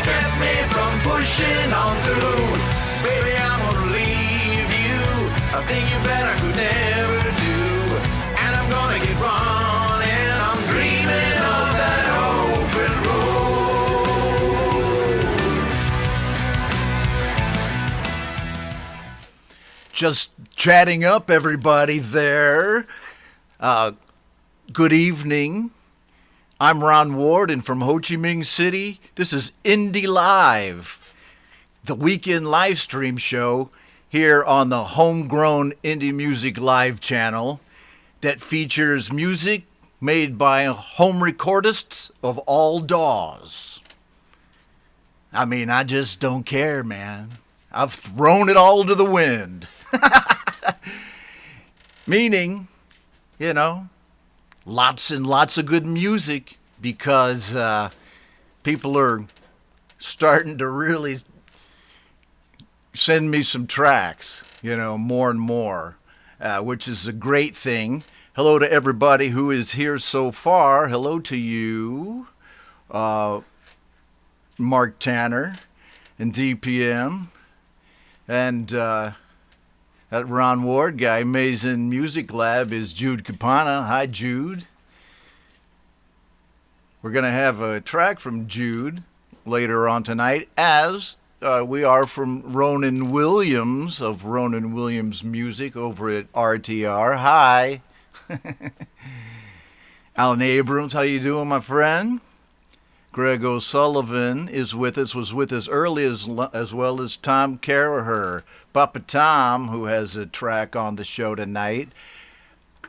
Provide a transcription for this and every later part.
kept me from pushing on through. Baby, I'm gonna leave you a thing you better could never do. And I'm gonna get running, I'm dreaming of that open road. Just chatting up everybody there. Good evening. I'm Ron Ward, and from Ho Chi Minh City, this is Indie Live, the weekend live stream show here on the Homegrown Indie Music Live channel that features music made by home recordists of all DAWs. I mean, I just don't care, man. I've thrown it all to the wind. Meaning, you know, lots and lots of good music, because people are starting to really send me some tracks, you know, more and more, which is a great thing. Hello to everybody who is here so far. Hello to you, Mark Tanner and DPM, and that Ron Ward guy. Amazing Music Lab is Jude Capana. Hi, Jude. We're going to have a track from Jude later on tonight, as we are from Ronan Williams of Ronan Williams Music over at RTR. Hi. Alan Abrams, how you doing, my friend? Greg O'Sullivan is with us, was with us early, as well as Tom Caraher. Papa Tom, who has a track on the show tonight.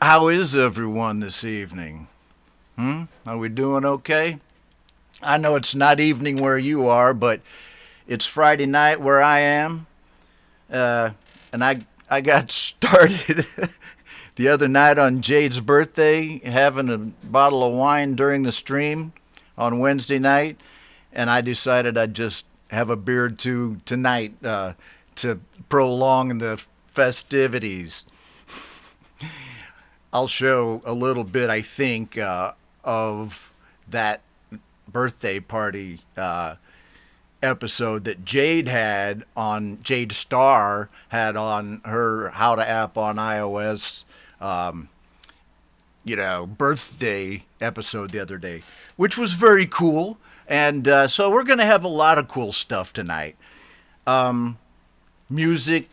How is everyone this evening? Are we doing okay? I know it's not evening where you are, but it's Friday night where I am. And I got started the other night on Jade's birthday, having a bottle of wine during the stream on Wednesday night, and I decided I'd just have a beer or two tonight to prolong the festivities. I'll show a little bit, I think, of that birthday party episode that Jade had on, Jade Starr had on her How to App on iOS birthday episode the other day, which was very cool. And so we're going to have a lot of cool stuff tonight. Music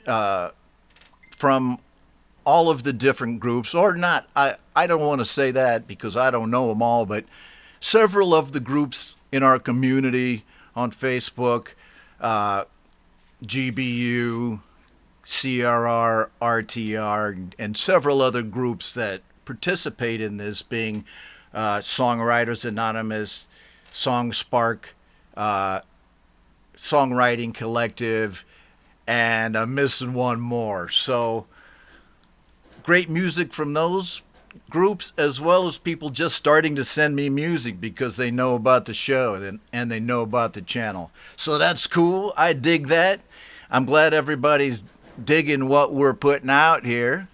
from all of the different groups, or not. I don't want to say that because I don't know them all, but several of the groups in our community on Facebook, GBU, CRR, RTR, and several other groups that participate in this, being Songwriters Anonymous, SongSpark, Songwriting Collective, and I'm missing one more. So great music from those groups, as well as people just starting to send me music because they know about the show and they know about the channel. So that's cool. I dig that. I'm glad everybody's digging what we're putting out here.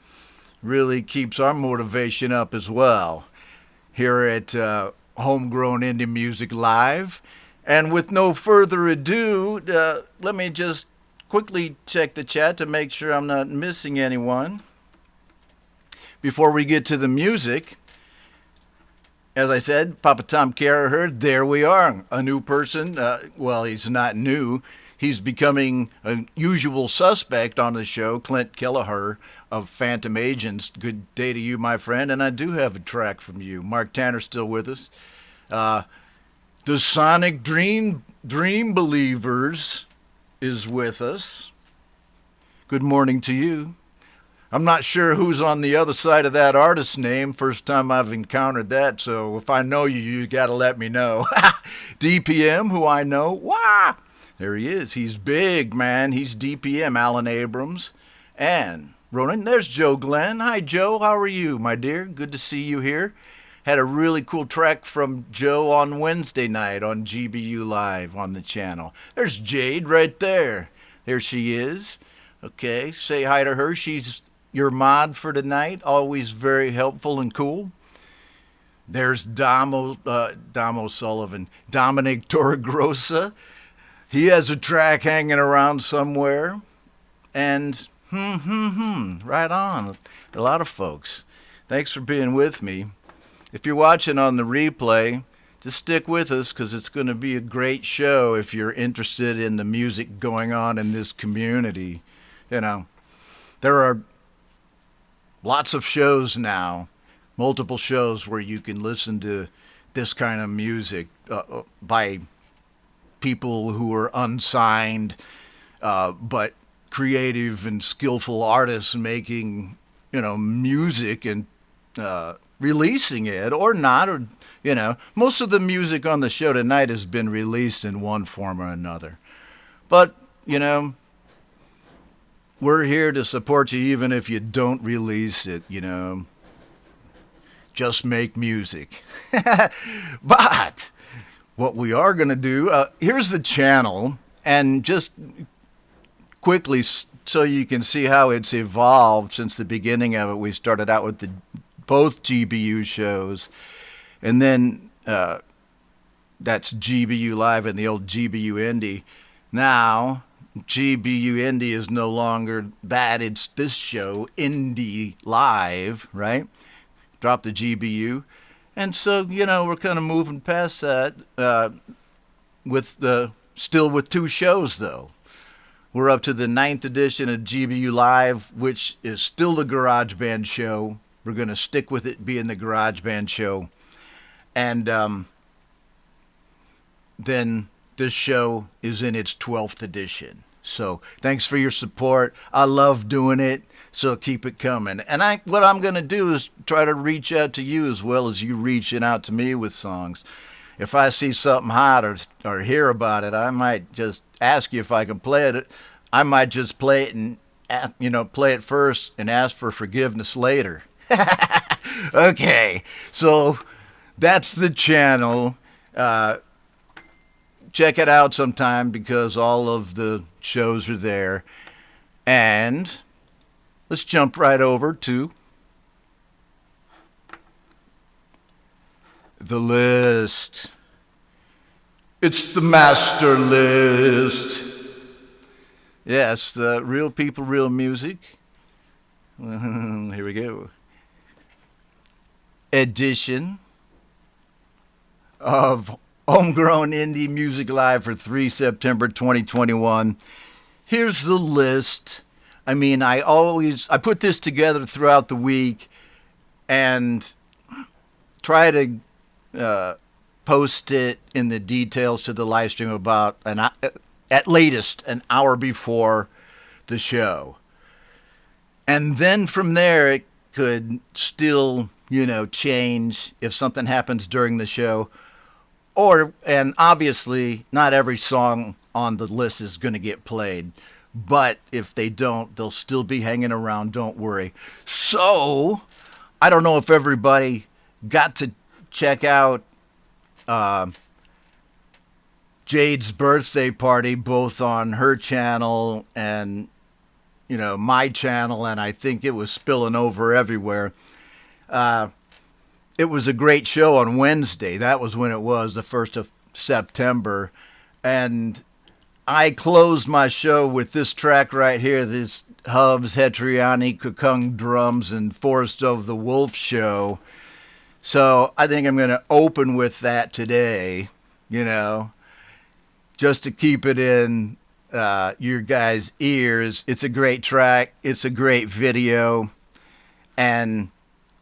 Really keeps our motivation up as well here at Homegrown Indie Music Live. And with no further ado, let me just quickly check the chat to make sure I'm not missing anyone before we get to the music. As I said, Papa Tom Caraher, there we are, a new person. Well, he's not new. He's becoming a usual suspect on the show, Clint Kelleher of Phantom Agents. Good day to you, my friend, and I do have a track from you. Mark Tanner's still with us. The Sonic Dream Believers is with us. Good morning to you. I'm not sure who's on the other side of that artist's name. First time I've encountered that, so if I know you, you got to let me know. DPM, who I know. Wah! There he is. He's big, man. He's DPM, Alan Abrams. And Ronan, there's Joe Glenn. Hi, Joe. How are you, my dear? Good to see you here. Had a really cool track from Joe on Wednesday night on GBU Live on the channel. There's Jade right there. There she is. Okay, say hi to her. She's your mod for tonight. Always very helpful and cool. There's Dom O'Sullivan, Dominic Torregrossa. He has a track hanging around somewhere. And, right on. A lot of folks. Thanks for being with me. If you're watching on the replay, just stick with us because it's going to be a great show if you're interested in the music going on in this community. You know, there are lots of shows now, multiple shows where you can listen to this kind of music by people who are unsigned, but creative and skillful artists making, music and releasing it or not, or, most of the music on the show tonight has been released in one form or another. But, we're here to support you even if you don't release it, Just make music. But what we are going to do, here's the channel, and just quickly so you can see how it's evolved since the beginning of it. We started out with both GBU shows, and then that's GBU Live and the old GBU Indie. Now, GBU Indie is no longer that. It's this show, Indie Live, right? Drop the GBU. And so, we're kind of moving past that still with two shows, though. We're up to the 9th edition of GBU Live, which is still the Garage Band show. We're going to stick with it being the Garage Band show. And then this show is in its 12th edition. So thanks for your support. I love doing it, so keep it coming. And what I'm going to do is try to reach out to you as well as you reaching out to me with songs. If I see something hot or hear about it, I might just ask you if I can play it. I might just play it and, play it first and ask for forgiveness later. Okay, so that's the channel. Check it out sometime because all of the shows are there. And let's jump right over to the list. It's the master list. Yes, the real people, real music. Here we go. Edition of Homegrown Indie Music Live for 3 September 2021. Here's the list. I mean, I put this together throughout the week and try to post it in the details to the live stream about at latest an hour before the show. And then from there, it could still, change if something happens during the show. And obviously, not every song on the list is going to get played. But if they don't, they'll still be hanging around. Don't worry. So, I don't know if everybody got to check out Jade's birthday party, both on her channel and, my channel. And I think it was spilling over everywhere. It was a great show on Wednesday. That was when it was, the 1st of September. And I closed my show with this track right here, this Hubs, Hetriani, Kukung drums, and Forest of the Wolf show. So I think I'm going to open with that today, just to keep it in your guys' ears. It's a great track. It's a great video. And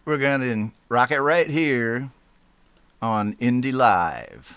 we're going to rock it right here on Indie Live.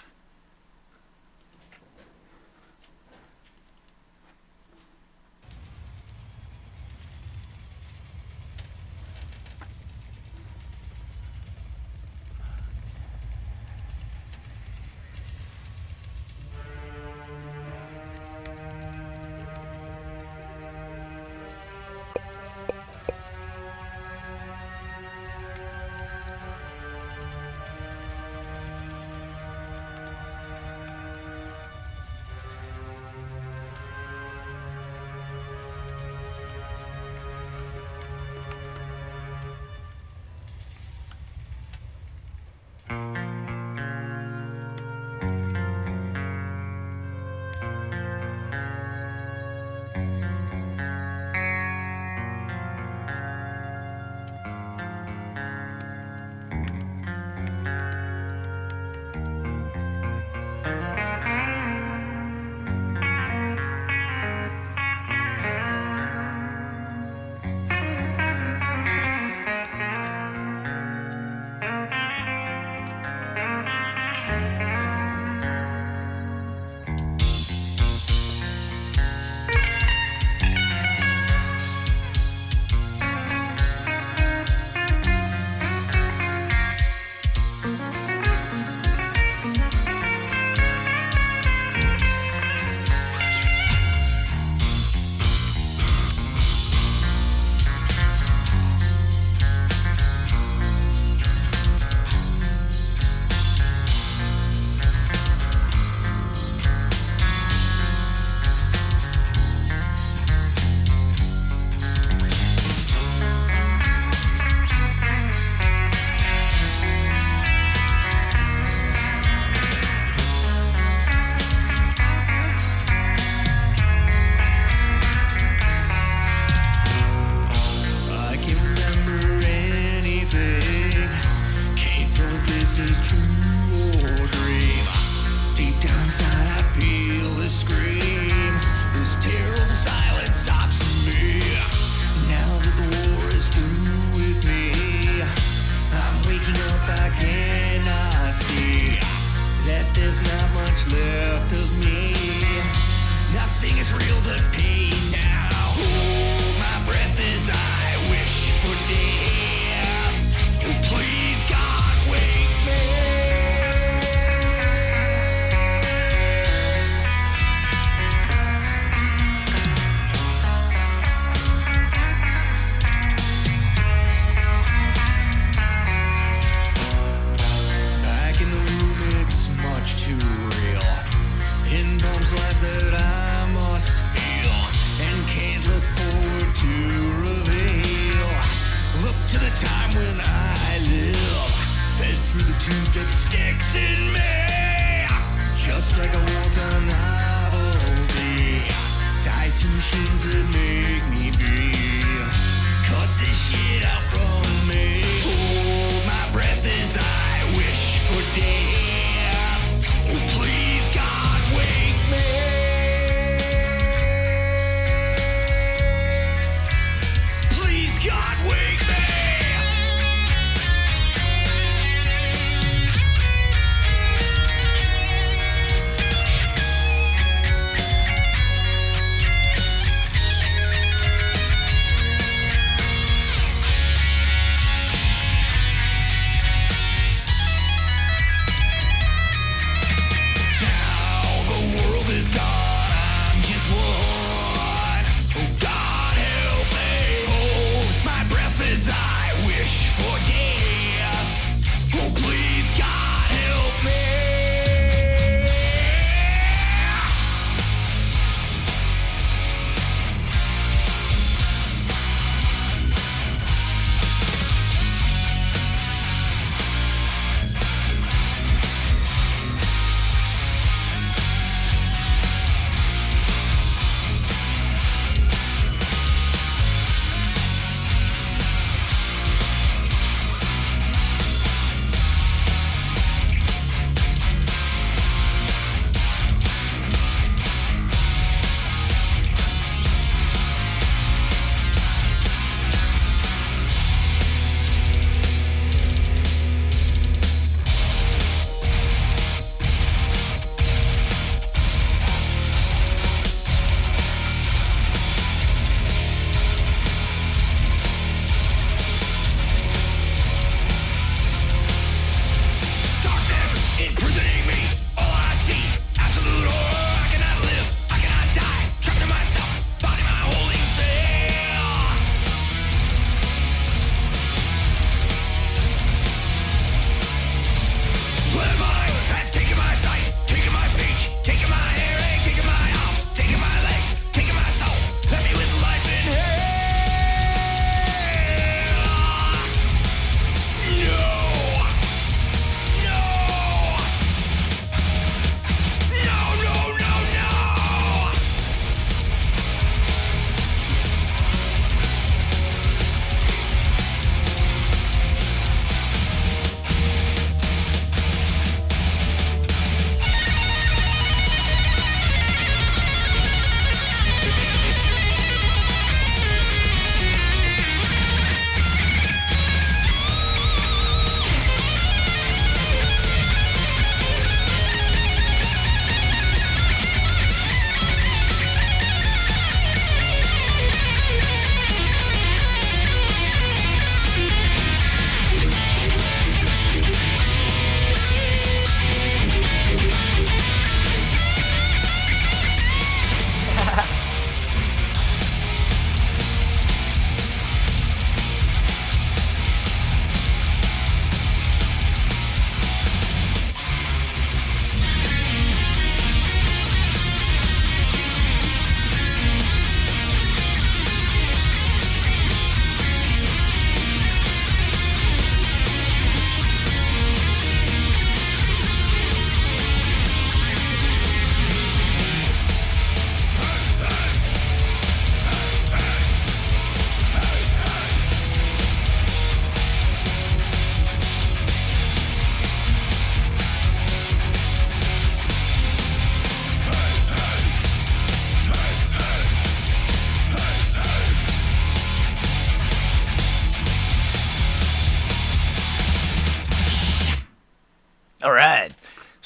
much left of me. Nothing is real but pain now. Hold my breath as I wish for death. Oh, please, God, wake me. Back in the room, it's much too real. In bombs like that I must feel and can't look forward to reveal.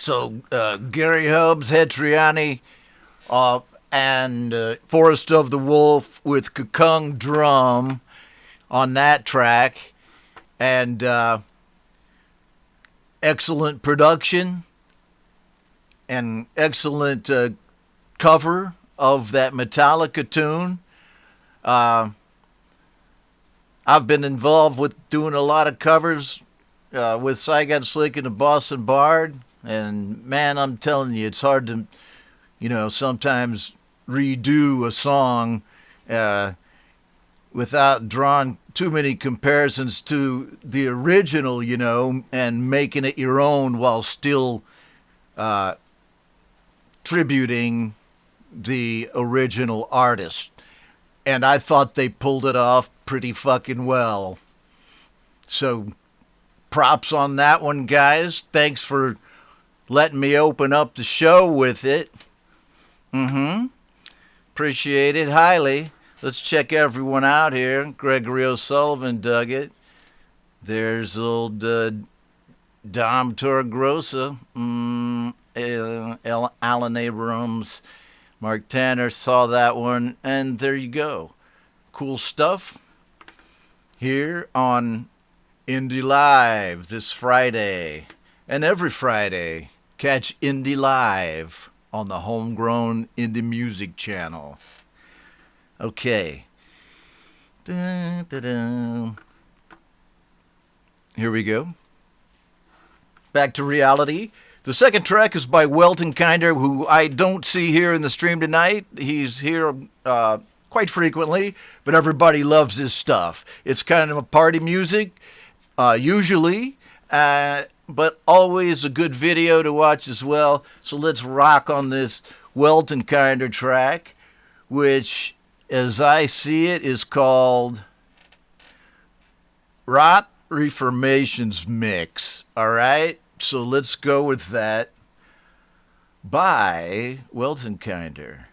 So Gary Hubbs, Hetriani, and Forest of the Wolf with Kakung drum on that track, and excellent production and excellent cover of that Metallica tune. I've been involved with doing a lot of covers with Saigon Slick and the Boston Bard, and man, I'm telling you, it's hard to, sometimes redo a song without drawing too many comparisons to the original, and making it your own while still tributing the original artist. And I thought they pulled it off pretty fucking well. So props on that one, guys. Thanks for letting me open up the show with it. Appreciate it highly. Let's check everyone out here. Gregory O'Sullivan dug it. There's old Dom Torregrossa. Alan Abrams. Mark Tanner saw that one. And there you go. Cool stuff here on Indie Live this Friday. And every Friday, catch Indie Live on the Homegrown Indie Music channel. Okay. Da-da-da. Here we go. Back to reality. The second track is by Welton Kinder, who I don't see here in the stream tonight. He's here quite frequently, but everybody loves his stuff. It's kind of a party music, usually, but always a good video to watch as well. So let's rock on this Welton Kinder track, which, as I see it, is called Rot Reformations Mix. All right? So let's go with that by Welton Kinder.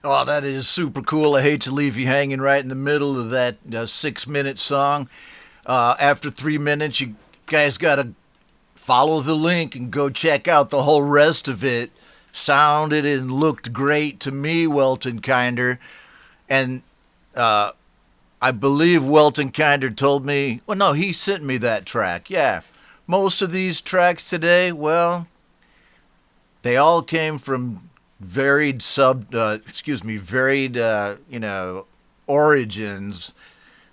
Oh, that is super cool. I hate to leave you hanging right in the middle of that 6-minute song. After 3 minutes, you guys got to follow the link and go check out the whole rest of it. Sounded and looked great to me, Welton Kinder. And I believe Welton Kinder told me, well, no, he sent me that track. Yeah. Most of these tracks today, well, they all came from varied origins.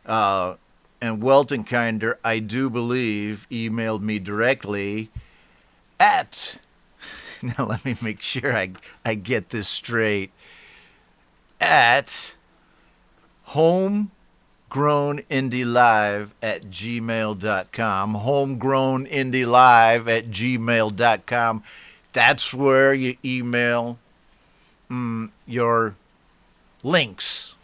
And Welton Kinder, I do believe, emailed me directly at, now let me make sure I get this straight, at homegrownindielive@gmail.com. Homegrownindielive@gmail.com. That's where you email your links.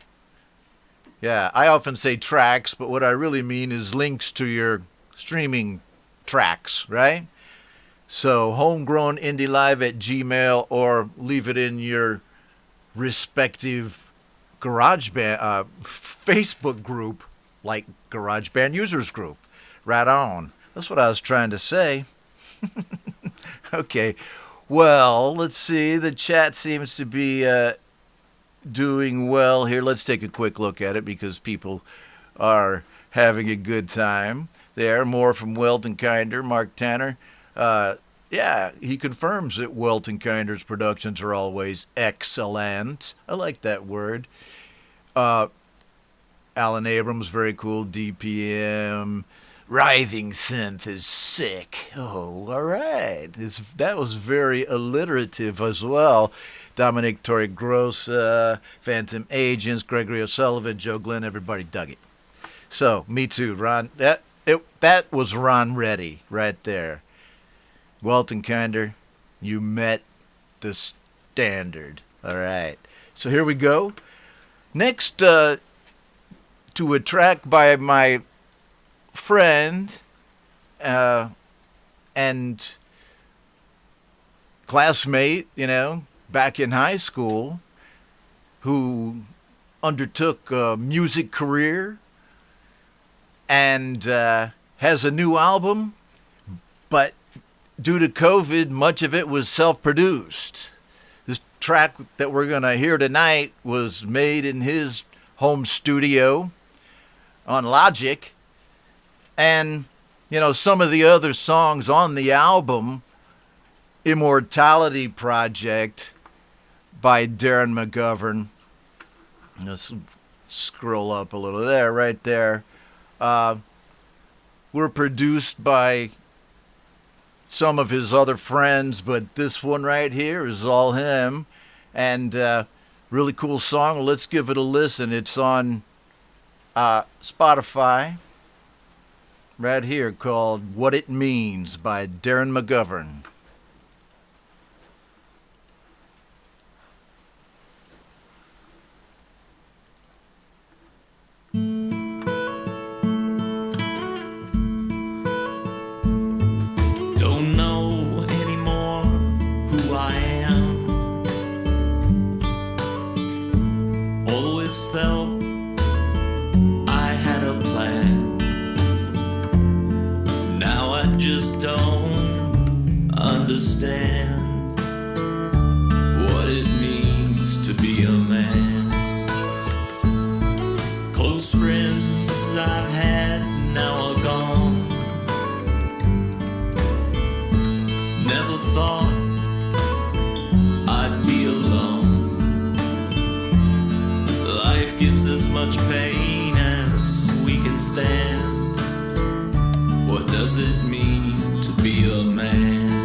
Yeah, I often say tracks, but what I really mean is links to your streaming tracks, right? So homegrownindielive@gmail, or leave it in your respective GarageBand Facebook group, like GarageBand Users Group. Right on. That's what I was trying to say. Okay. Well, let's see. The chat seems to be doing well here. Let's take a quick look at it because people are having a good time there. More from Welton Kinder, Mark Tanner. Yeah, he confirms that Welton Kinder's productions are always excellent. I like that word. Alan Abrams, very cool. DPM. Writhing synth is sick. Oh, all right. That was very alliterative as well. Dominic Torregrossa, Phantom Agents, Gregory O'Sullivan, Joe Glenn, everybody dug it. So, me too, Ron. That was Ron Reddy right there. Welton Kinder, you met the standard. All right. So here we go. Next, to a track by my friend and classmate, back in high school, who undertook a music career and has a new album, but due to COVID, much of it was self-produced. This track that we're going to hear tonight was made in his home studio on Logic. And, some of the other songs on the album, Immortality Project by Darren McGovern. Let's scroll up a little there, right there. Were produced by some of his other friends, but this one right here is all him. And really cool song. Let's give it a listen. It's on Spotify right here, called What It Means by Darren McGovern. Don't know anymore who I am. Always felt I had a plan. Now I just don't understand what it means to be a man. Close friends I've had now are gone. Never thought I'd be alone. Life gives as much pain as we can stand. What does it mean to be a man?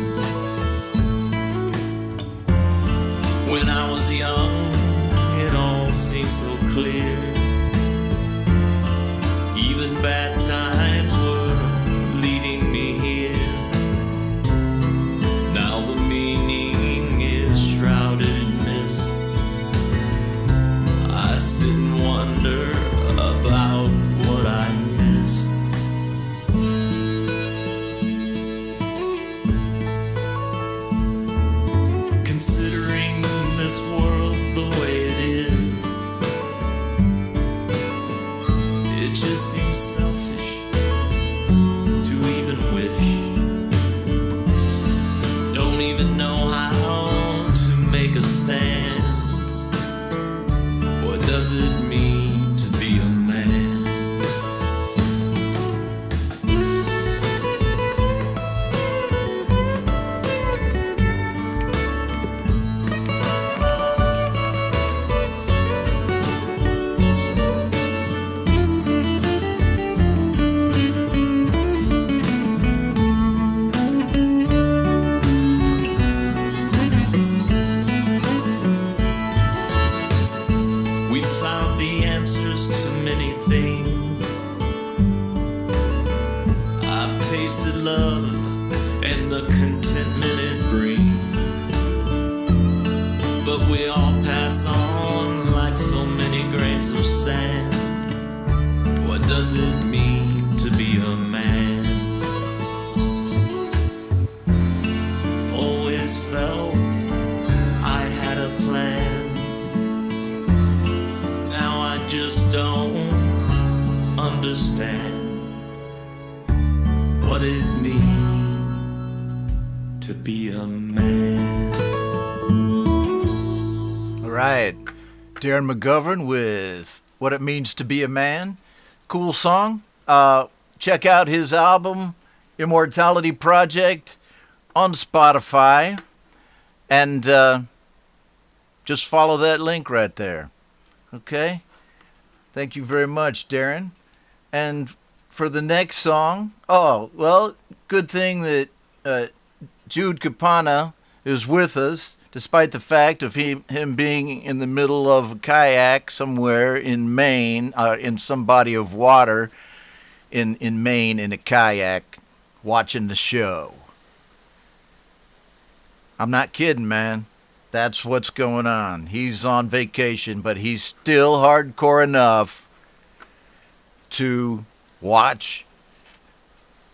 When I was young, it all seemed so clear. Even bad times were leading me here. Now the meaning is shrouded in mist. I sit and wonder about what I missed. Considering this world the way it selfish to even wish. Don't even know how to make a stand. What does it mean to be a man? We found the answers to many things. I've tasted love and the contentment it brings. But we all pass on like so many grains of sand. What does it mean to be a man? Always felt I had a plan. Now I just don't understand what it means to be a man. All right. Darren McGovern with What It Means to Be a Man. Cool song. Check out his album, Immortality Project, on Spotify. And just follow that link right there. Okay? Thank you very much, Darren. And for the next song, good thing that Jude Capana is with us, despite the fact of him being in the middle of a kayak somewhere in Maine, in some body of water in Maine in a kayak, watching the show. I'm not kidding, man. That's what's going on. He's on vacation, but he's still hardcore enough to watch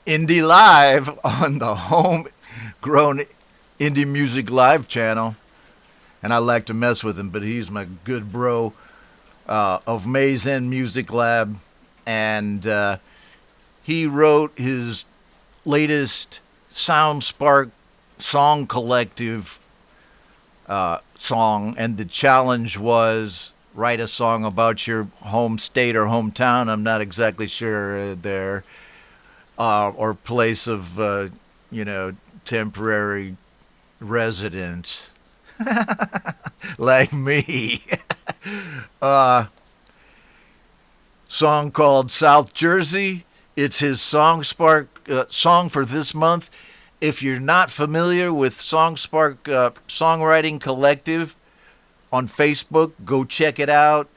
Indie Live on the Homegrown Indie Music Live channel. And I like to mess with him, but he's my good bro of Maze End Music Lab. And he wrote his latest SoundSpark Song Collective song, and the challenge was write a song about your home state or hometown. I'm not exactly sure there, or place of temporary residence, like me. Song called South Jersey. It's his SoundSpark song for this month. If you're not familiar with SoundSpark Songwriting Collective on Facebook, go check it out.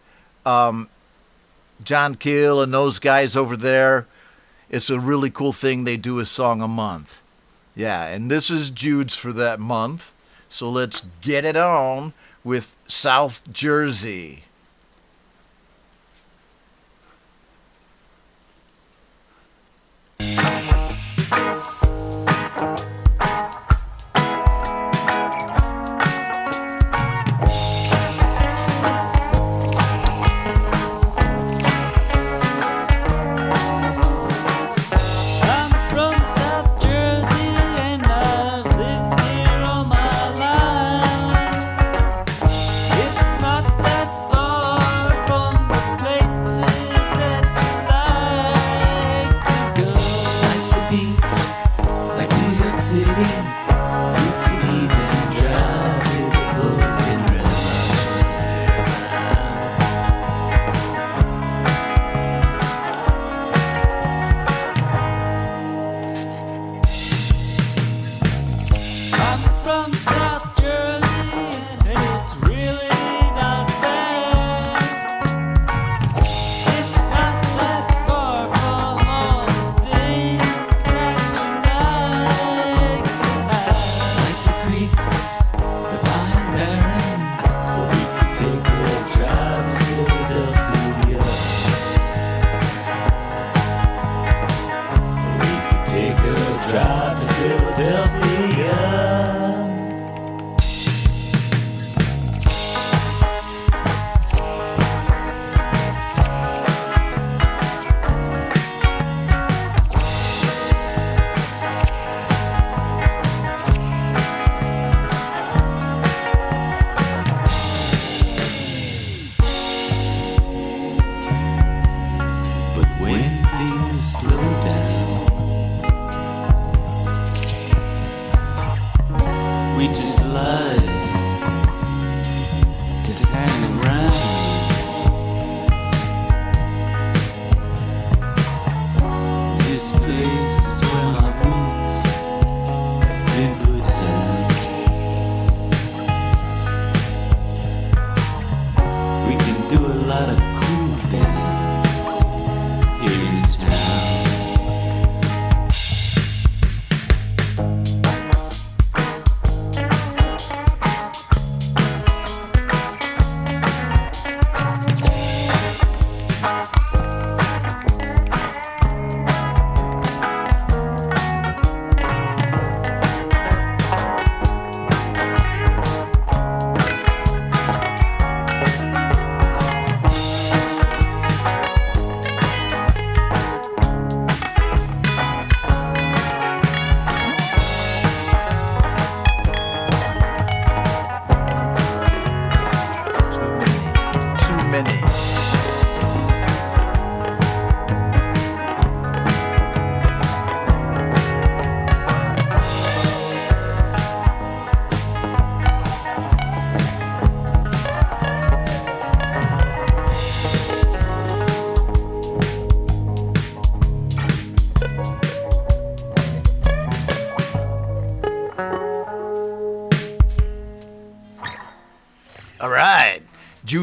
John Keel and those guys over there, it's a really cool thing. They do a song a month. Yeah, and this is Jude's for that month. So let's get it on with South Jersey.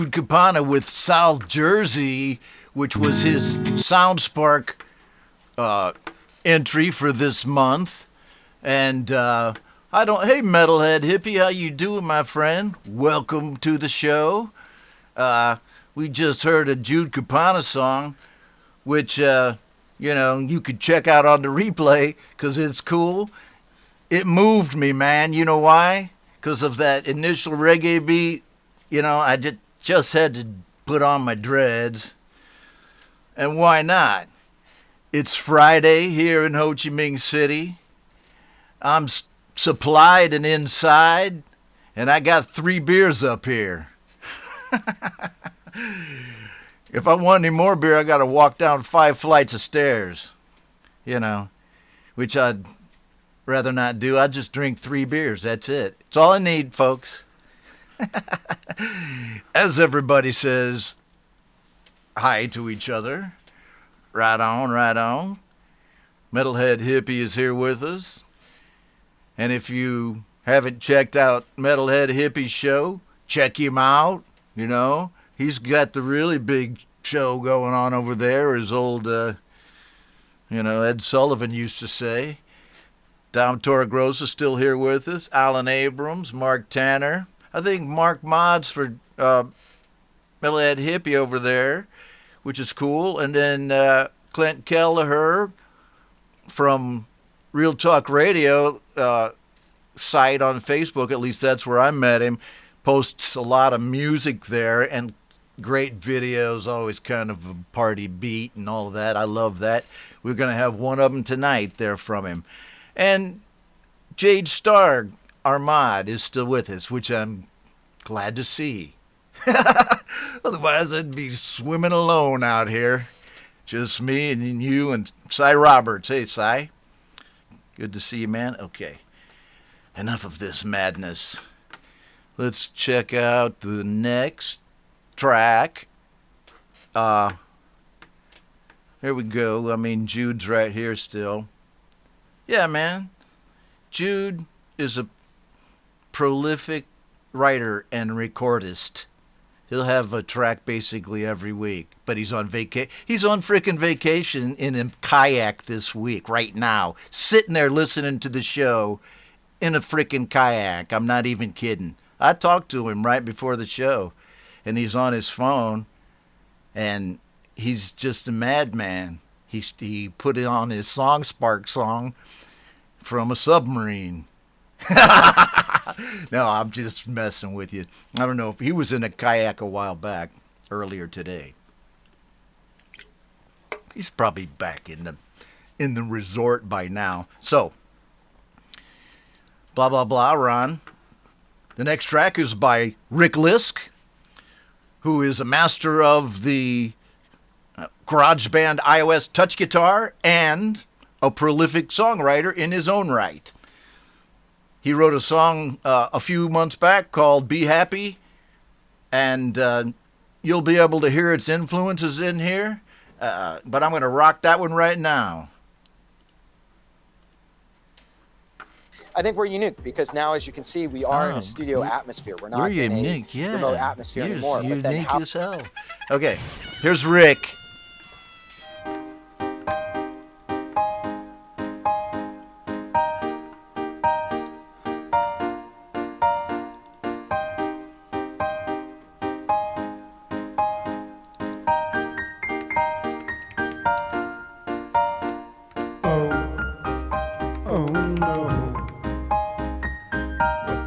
Jude Capana with South Jersey, which was his SoundSpark entry for this month. And hey, Metalhead Hippie, how you doing, my friend? Welcome to the show. We just heard a Jude Capana song, which, you could check out on the replay because it's cool. It moved me, man. You know why? Because of that initial reggae beat. I just had to put on my dreads. And why not? It's Friday here in Ho Chi Minh City. I'm supplied and inside, and I got 3 beers up here. If I want any more beer, I got to walk down 5 flights of stairs, which I'd rather not do. I just drink 3 beers. That's it. It's all I need, folks. As everybody says hi to each other. Right on, right on. Metalhead Hippie is here with us. And if you haven't checked out Metalhead Hippie's show, check him out. He's got the really big show going on over there, as old, Ed Sullivan used to say. Dom Torregrossa is still here with us. Alan Abrams, Mark Tanner. I think Mark mods for Metalhead Hippie over there, which is cool. And then Clint Kelleher from Real Talk Radio site on Facebook, at least that's where I met him, posts a lot of music there and great videos, always kind of a party beat and all of that. I love that. We're going to have one of them tonight there from him. And Jade Starr, our mod, is still with us, which I'm glad to see. Otherwise, I'd be swimming alone out here. Just me and you and Cy Roberts. Hey, Cy. Good to see you, man. Okay. Enough of this madness. Let's check out the next track. Here we go. Jude's right here still. Yeah, man. Jude is a prolific writer and recordist. He'll have a track basically every week, but he's on frickin' vacation in a kayak this week, right now, sitting there listening to the show in a frickin' kayak. I'm not even kidding. I talked to him right before the show, and he's on his phone, and he's just a madman. He put it on his SoundSpark song from a submarine. No, I'm just messing with you. I don't know if he was in a kayak a while back, earlier today. He's probably back in the resort by now. So, blah, blah, blah, Ron. The next track is by Rick Lisk, who is a master of the GarageBand iOS touch guitar and a prolific songwriter in his own right. He wrote a song a few months back called Be Happy, and you'll be able to hear its influences in here, but I'm going to rock that one right now. I think we're unique because now, as you can see, we are in a studio atmosphere. We're not in a remote atmosphere anymore. You're unique as hell. Okay, here's Rick.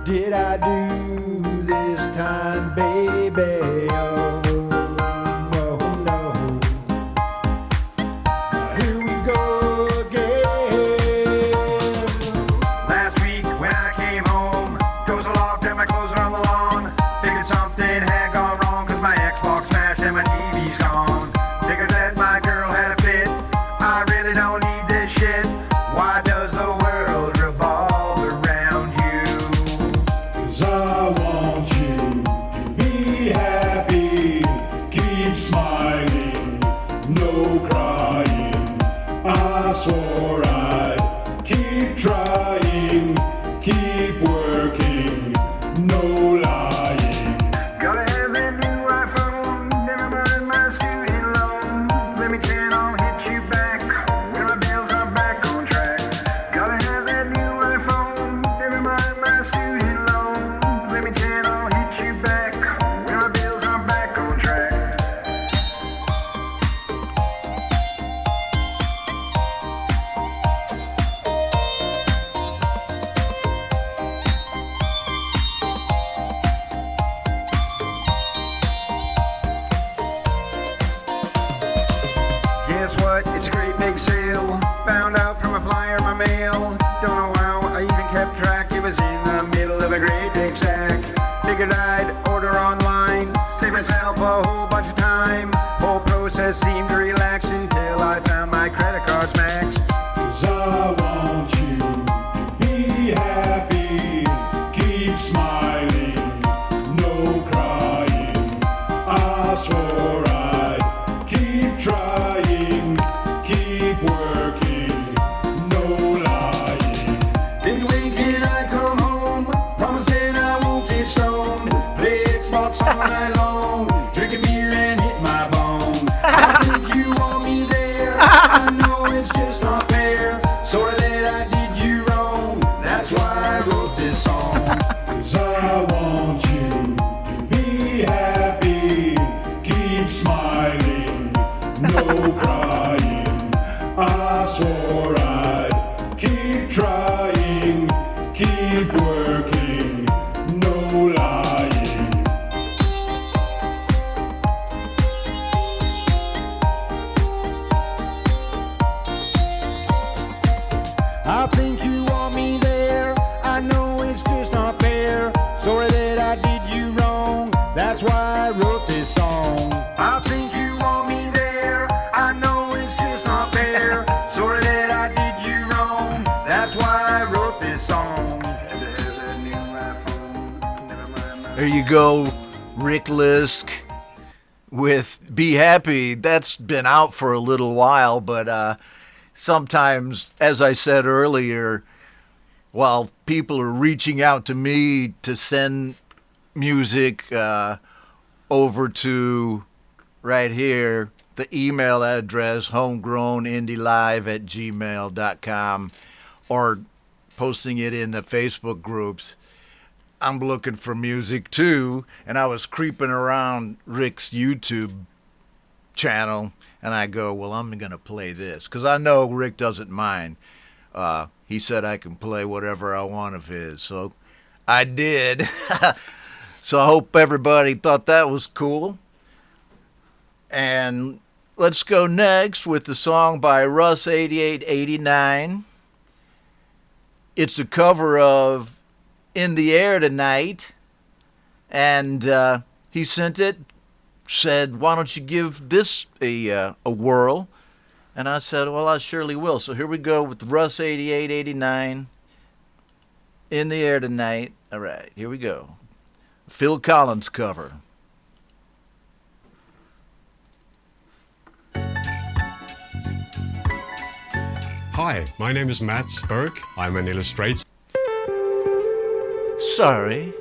Did I do this time, baby? Oh, no, no. Here we go again. Last week when I came home, doors are locked and my clothes are on the lawn. Figured something had gone wrong cause my Xbox smashed and my TV's gone. Figured that my girl had a fit. I really don't need this shit. Why does the world revolve around you? 'Cause I want you to be happy. Keep smiling, no crying. I swore I'd keep trying, keep working, no lying. Gotta have a new iPhone. keep working, no lying. Then wait till I come home, promising I won't get stoned. Play Xbox all night long, drinking beer and hit my bone. I think you want me there, I know it's just not fair. Sorry that I did you wrong, that's why I wrote this song. 'Cause I want you to be happy, keep smiling, no crying. I swore I'd keep trying, keep working, no lying. I think you want me there, I know it's just not fair. Sorry that I did you wrong, that's why I wrote this song. I think you want me there, I know it's just not fair. Sorry that I did you wrong, that's why I wrote this song. There you go, Rick Lisk with Be Happy. That's been out for a little while, but sometimes, as I said earlier, while people are reaching out to me to send music over to right here, the email address, homegrownindlive@gmail.com, or posting it in the Facebook groups, I'm looking for music too. And I was creeping around Rick's YouTube channel, and I go, well, I'm going to play this, because I know Rick doesn't mind. He said I can play whatever I want of his, so I did. So I hope everybody thought that was cool. And let's go next with the song by Russ8889. It's a cover of In the Air Tonight, and he sent it, said, why don't you give this a whirl? And I said, well, I surely will. So here we go with Russ8889, In the Air Tonight. All right, here we go. Phil Collins cover. Hi, my name is Matt Burke. I'm an illustrator. Sorry.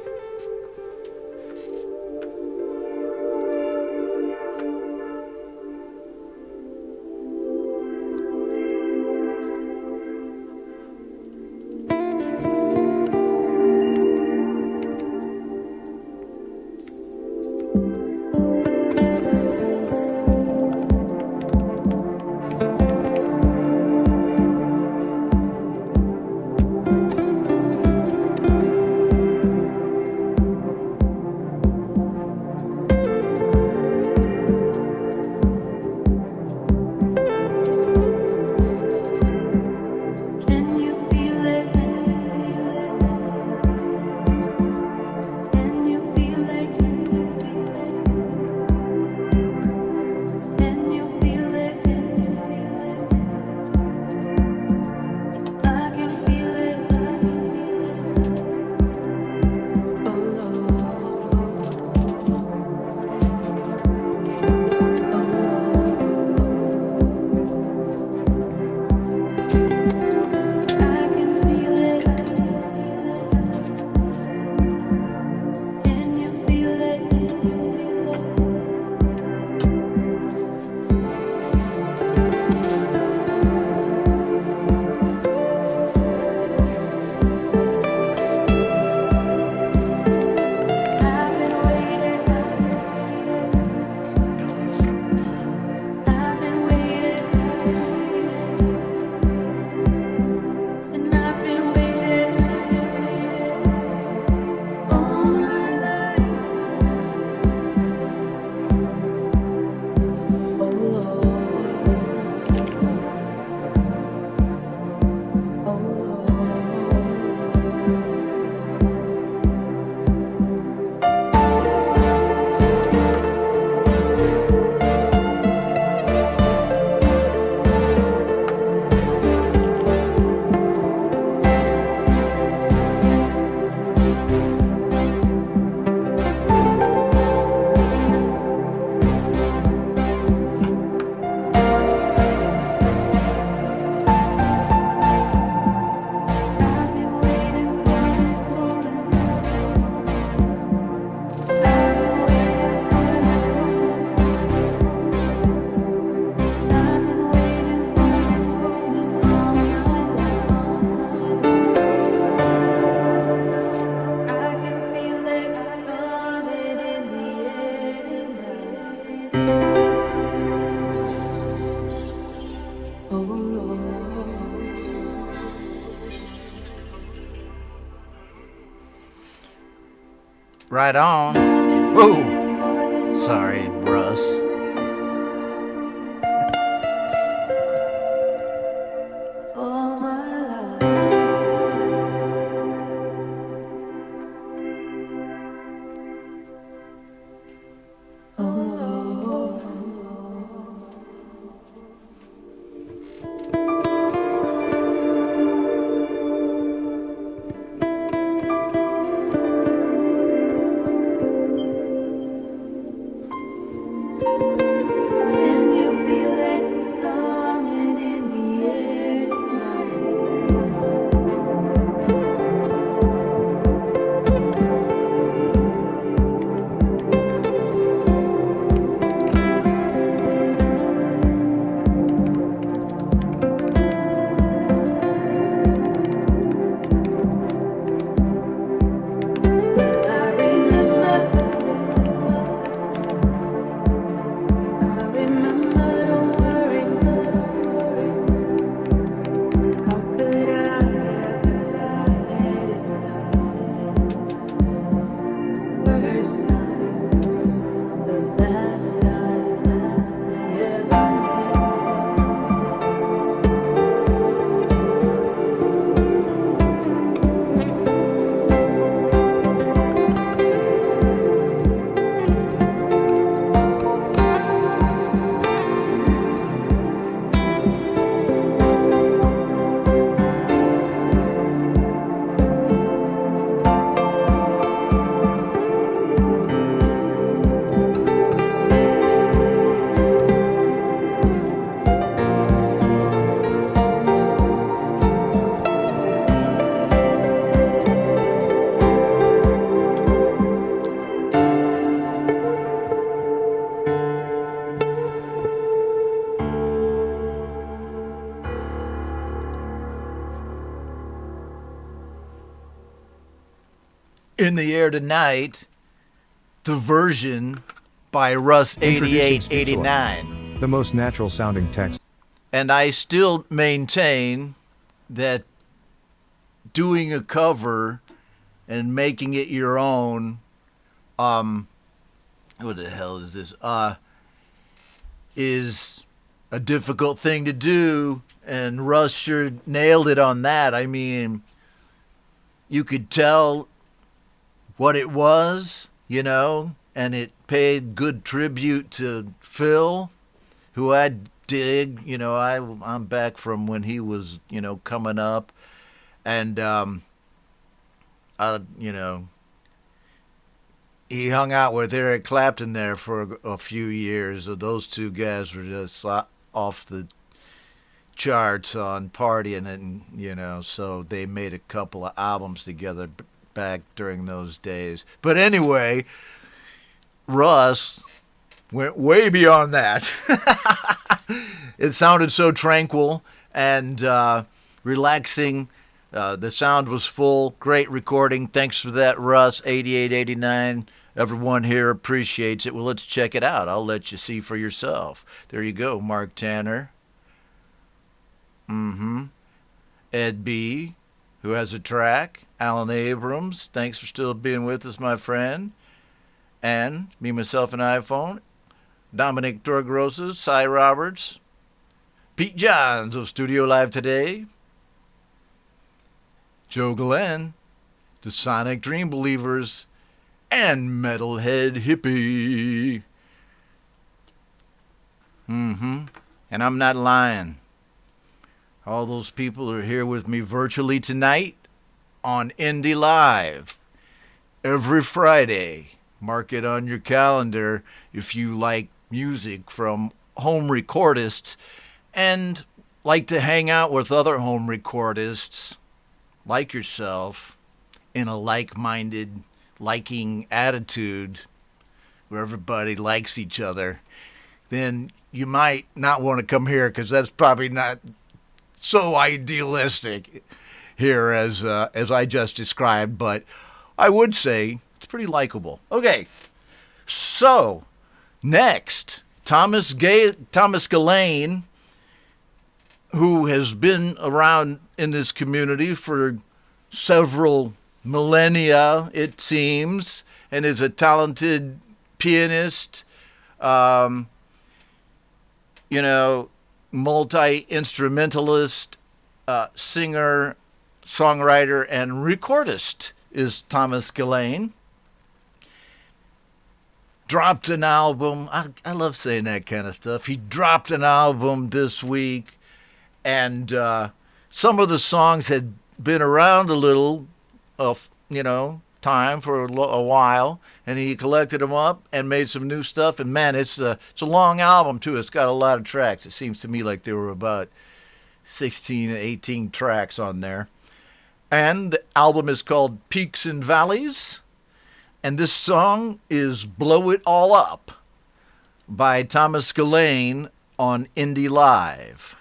Right on. Whoa. Sorry, Russ. In the Air Tonight, the version by Russ Introducing 8889. the most natural sounding text. And I still maintain that doing a cover and making it your own, what the hell is this? Is a difficult thing to do, and Russ sure nailed it on that. I mean, you could tell what it was, you know, and it paid good tribute to Phil, who I dig. You know, I'm back from when he was, you know, coming up, and you know, he hung out with Eric Clapton there for a few years. So those two guys were just off the charts on partying, and you know, so they made a couple of albums together back during those days. But anyway, Russ went way beyond that. It sounded so tranquil and relaxing. The sound was full. Great recording. Thanks for that, Russ. 8889. Everyone here appreciates it. Well, let's check it out. I'll let you see for yourself. There you go, Mark Tanner. Ed B., who has a track. Alan Abrams, thanks for still being with us, my friend. And me, myself, and iPhone. Dominic Torgrosa, Cy Roberts. Pete Johns of Studio Live Today. Joe Glenn, the Sonic Dream Believers, and Metalhead Hippie. And I'm not lying. All those people are here with me virtually tonight on Indie Live. Every Friday. Mark it on your calendar if you like music from home recordists and like to hang out with other home recordists like yourself in a like-minded, liking attitude where everybody likes each other. Then you might not want to come here because that's probably not so idealistic here as I just described, but I would say it's pretty likable. Okay, so next, Thomas Gillane, who has been around in this community for several millennia, it seems, and is a talented pianist, multi-instrumentalist, singer, songwriter, and recordist is Thomas Gillane. Dropped an album. I love saying that kind of stuff. He dropped an album this week, and some of the songs had been around a little, time for a while, and he collected them up and made some new stuff. And man, it's a long album too. It's got a lot of tracks. It seems to me like there were about 16, 18 tracks on there. And the album is called Peaks and Valleys. And this song is Blow It All Up by Thomas Gillane on Indie Live.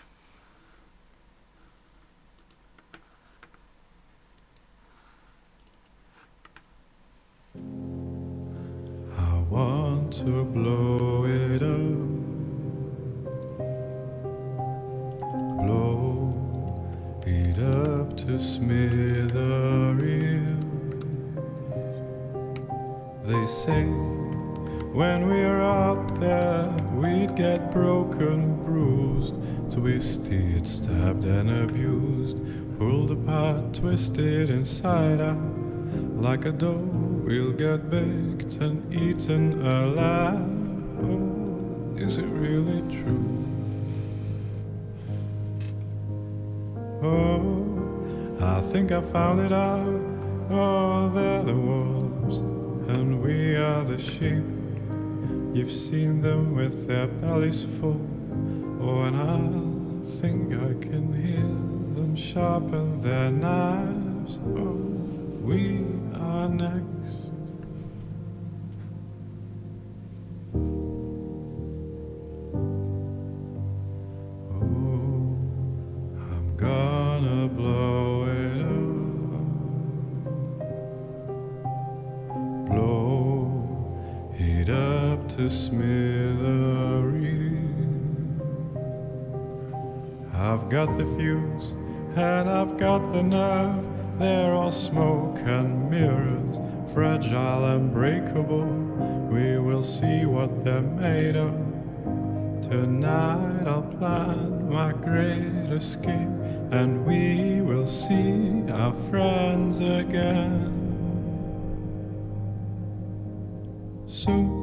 I want to blow it up, blow it up to smithereens. They say when we're up there we'd get broken, bruised, twisted, stabbed and abused, pulled apart, twisted inside out. Like a dough we'll get baked and eaten alive. Oh, is it really true? Oh, I think I found it out. Oh, they're the wolves and we are the sheep. You've seen them with their bellies full. Oh, and I think I can hear them sharpen their knives. Oh, we are next. Oh, I'm gonna blow it up, blow it up to smithereens. I've got the fuse and I've got the nerve. They're all smoke and mirrors, fragile and breakable. We will see what they're made of. Tonight I'll plan my great escape, and we will see our friends again soon.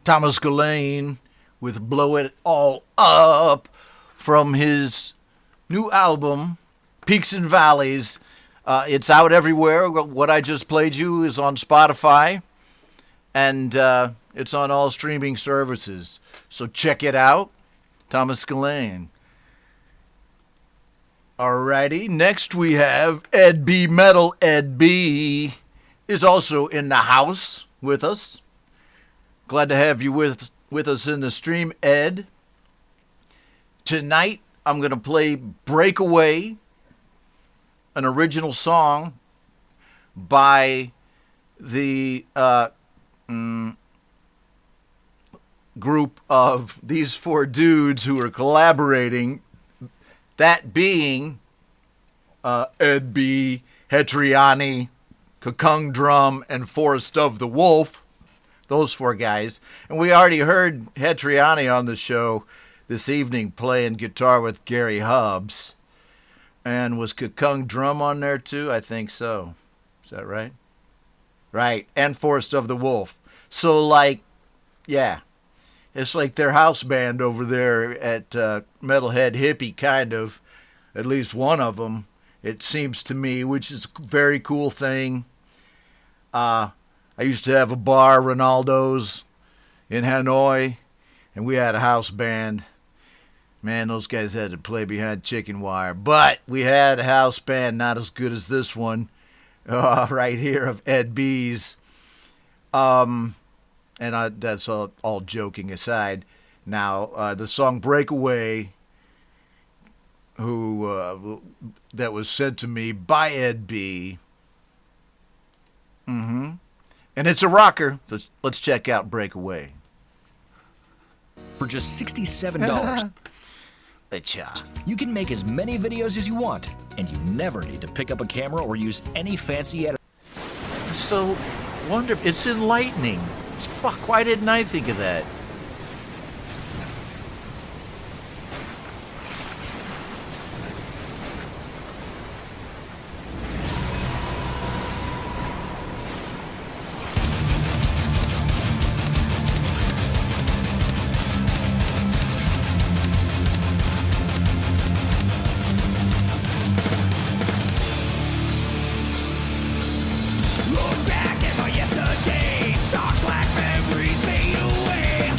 Thomas Gillane with Blow It All Up from his new album, Peaks and Valleys. It's out everywhere. What I just played you is on Spotify, and it's on all streaming services. So check it out. Thomas Gillane. Alrighty, next we have Ed B. Metal. Ed B. is also in the house with us. Glad to have you with us in the stream, Ed. Tonight, I'm going to play Breakaway, an original song by the group of these four dudes who are collaborating, that being Ed B., Hetriani, Kakung Drum, and Forest of the Wolf. Those four guys. And we already heard Hetriani on the show this evening playing guitar with Gary Hubbs. And was Kakung Drum on there too? I think so. Is that right? Right. And Forest of the Wolf. So, like, yeah. It's like their house band over there at Metalhead Hippie, kind of. At least one of them, it seems to me, which is a very cool thing. I used to have a bar, Ronaldo's, in Hanoi, and we had a house band. Man, those guys had to play behind chicken wire. But we had a house band, not as good as this one, right here of Ed B's. That's all joking aside. Now, the song Breakaway, that was sent to me by Ed B. And it's a rocker. So let's check out Breakaway. For just $67, you can make as many videos as you want, and you never need to pick up a camera or use any fancy editor. So wonderful. It's enlightening. Fuck, why didn't I think of that? Look back at my yesterday, stark black memories fade away.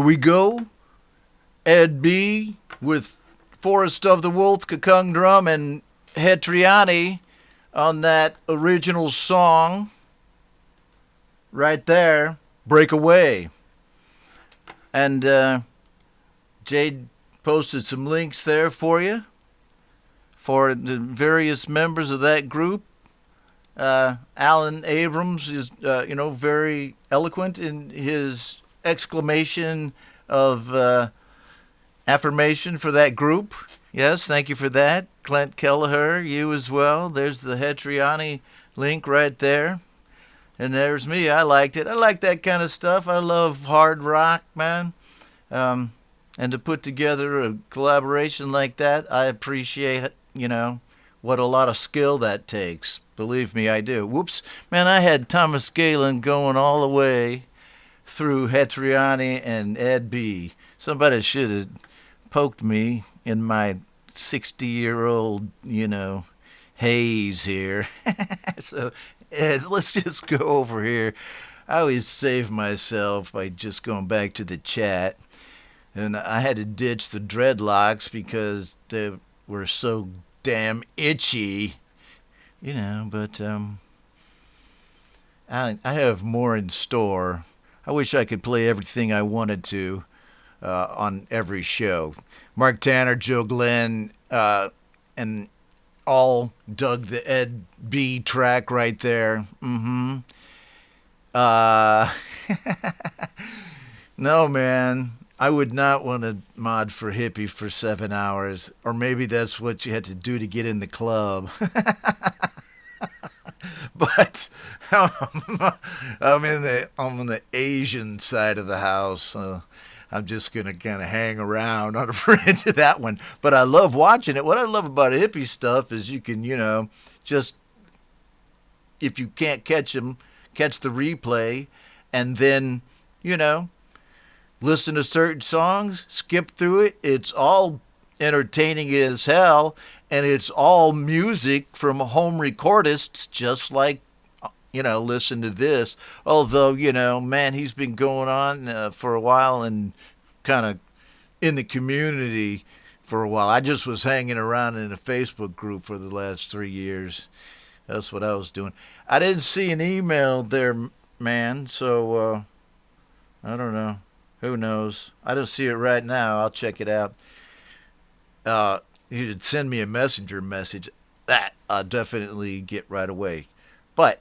Here we go. Ed B with Forest of the Wolf, Kakung Drum, and Hetriani on that original song right there, Breakaway. And Jade posted some links there for you for the various members of that group. Alan Abrams is, very eloquent in his exclamation of affirmation for that group. Yes, thank you for that. Clint Kelleher, you as well. There's the Hetriani link right there. And there's me. I liked it. I like that kind of stuff. I love hard rock, man. And to put together a collaboration like that, I appreciate, what a lot of skill that takes. Believe me, I do. Whoops. Man, I had Thomas Galen going all the way through Hetriani and Ed B. Somebody should have poked me in my 60-year-old, haze here. So, Ed, let's just go over here. I always save myself by just going back to the chat. And I had to ditch the dreadlocks because they were so damn itchy, but I have more in store. I wish I could play everything I wanted to on every show. Mark Tanner, Joe Glenn, and all dug the Ed B track right there. No, man. I would not want to mod for Hippie for 7 hours, or maybe that's what you had to do to get in the club. But I'm on the Asian side of the house. So I'm just gonna kind of hang around on the fringe of that one. But I love watching it. What I love about hippie stuff is you can, just if you can't catch them, catch the replay, and then, listen to certain songs, skip through it. It's all entertaining as hell, and it's all music from home recordists, just like, listen to this. Although, man, he's been going on for a while and kind of in the community for a while. I just was hanging around in a Facebook group for the last 3 years. That's what I was doing. I didn't see an email there, man, so I don't know. Who knows? I don't see it right now. I'll check it out. You should send me a messenger message. That I'll definitely get right away. But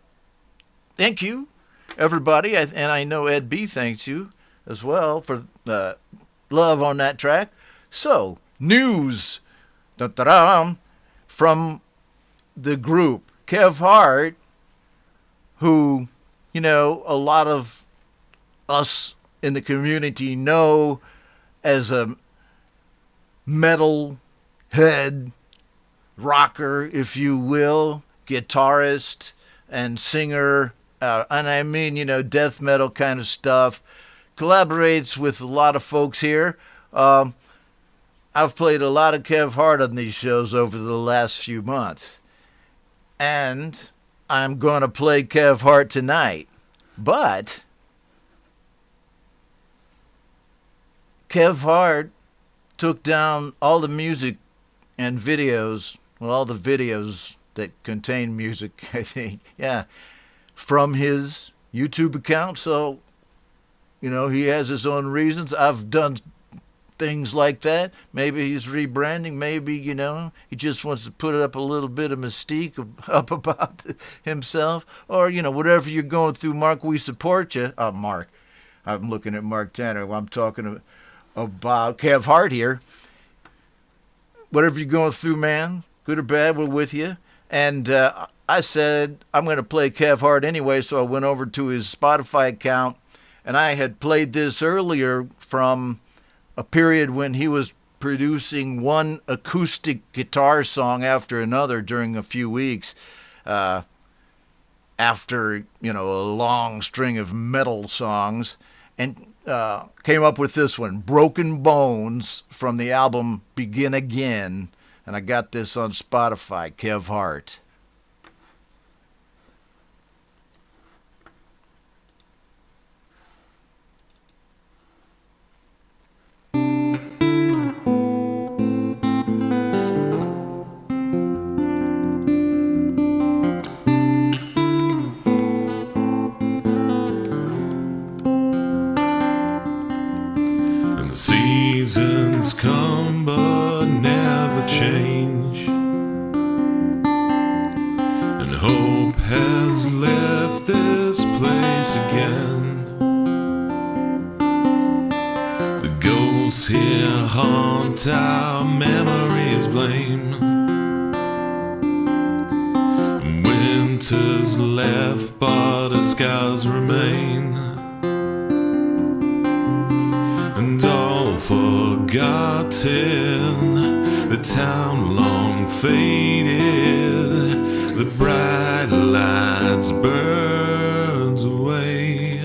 thank you, everybody. And I know Ed B thanks you as well for love on that track. So, news from the group. Kev Hart, who, a lot of us in the community know as a metal head rocker, if you will, guitarist and singer, and I mean, death metal kind of stuff. Collaborates with a lot of folks here. I've played a lot of Kev Hart on these shows over the last few months. And I'm going to play Kev Hart tonight. But Kev Hart took down all the music and videos, all the videos that contain music, I think, from his YouTube account. So, he has his own reasons. I've done things like that. Maybe he's rebranding. Maybe, he just wants to put up a little bit of mystique up about himself. Or, whatever you're going through, Mark, we support you. Mark. I'm looking at Mark Tanner. I'm talking about Kev Hart here. Whatever you're going through, man, good or bad, we're with you. And I said I'm going to play Kev Hart anyway, so I went over to his Spotify account, and I had played this earlier from a period when he was producing one acoustic guitar song after another during a few weeks after, a long string of metal songs, and came up with this one, Broken Bones, from the album Begin Again. And I got this on Spotify, Kev Hart. hope has left this place again. The ghosts here haunt our memories blame. Winter's left but the scars remain. And all forgotten, the town long faded, the bright lights burns away.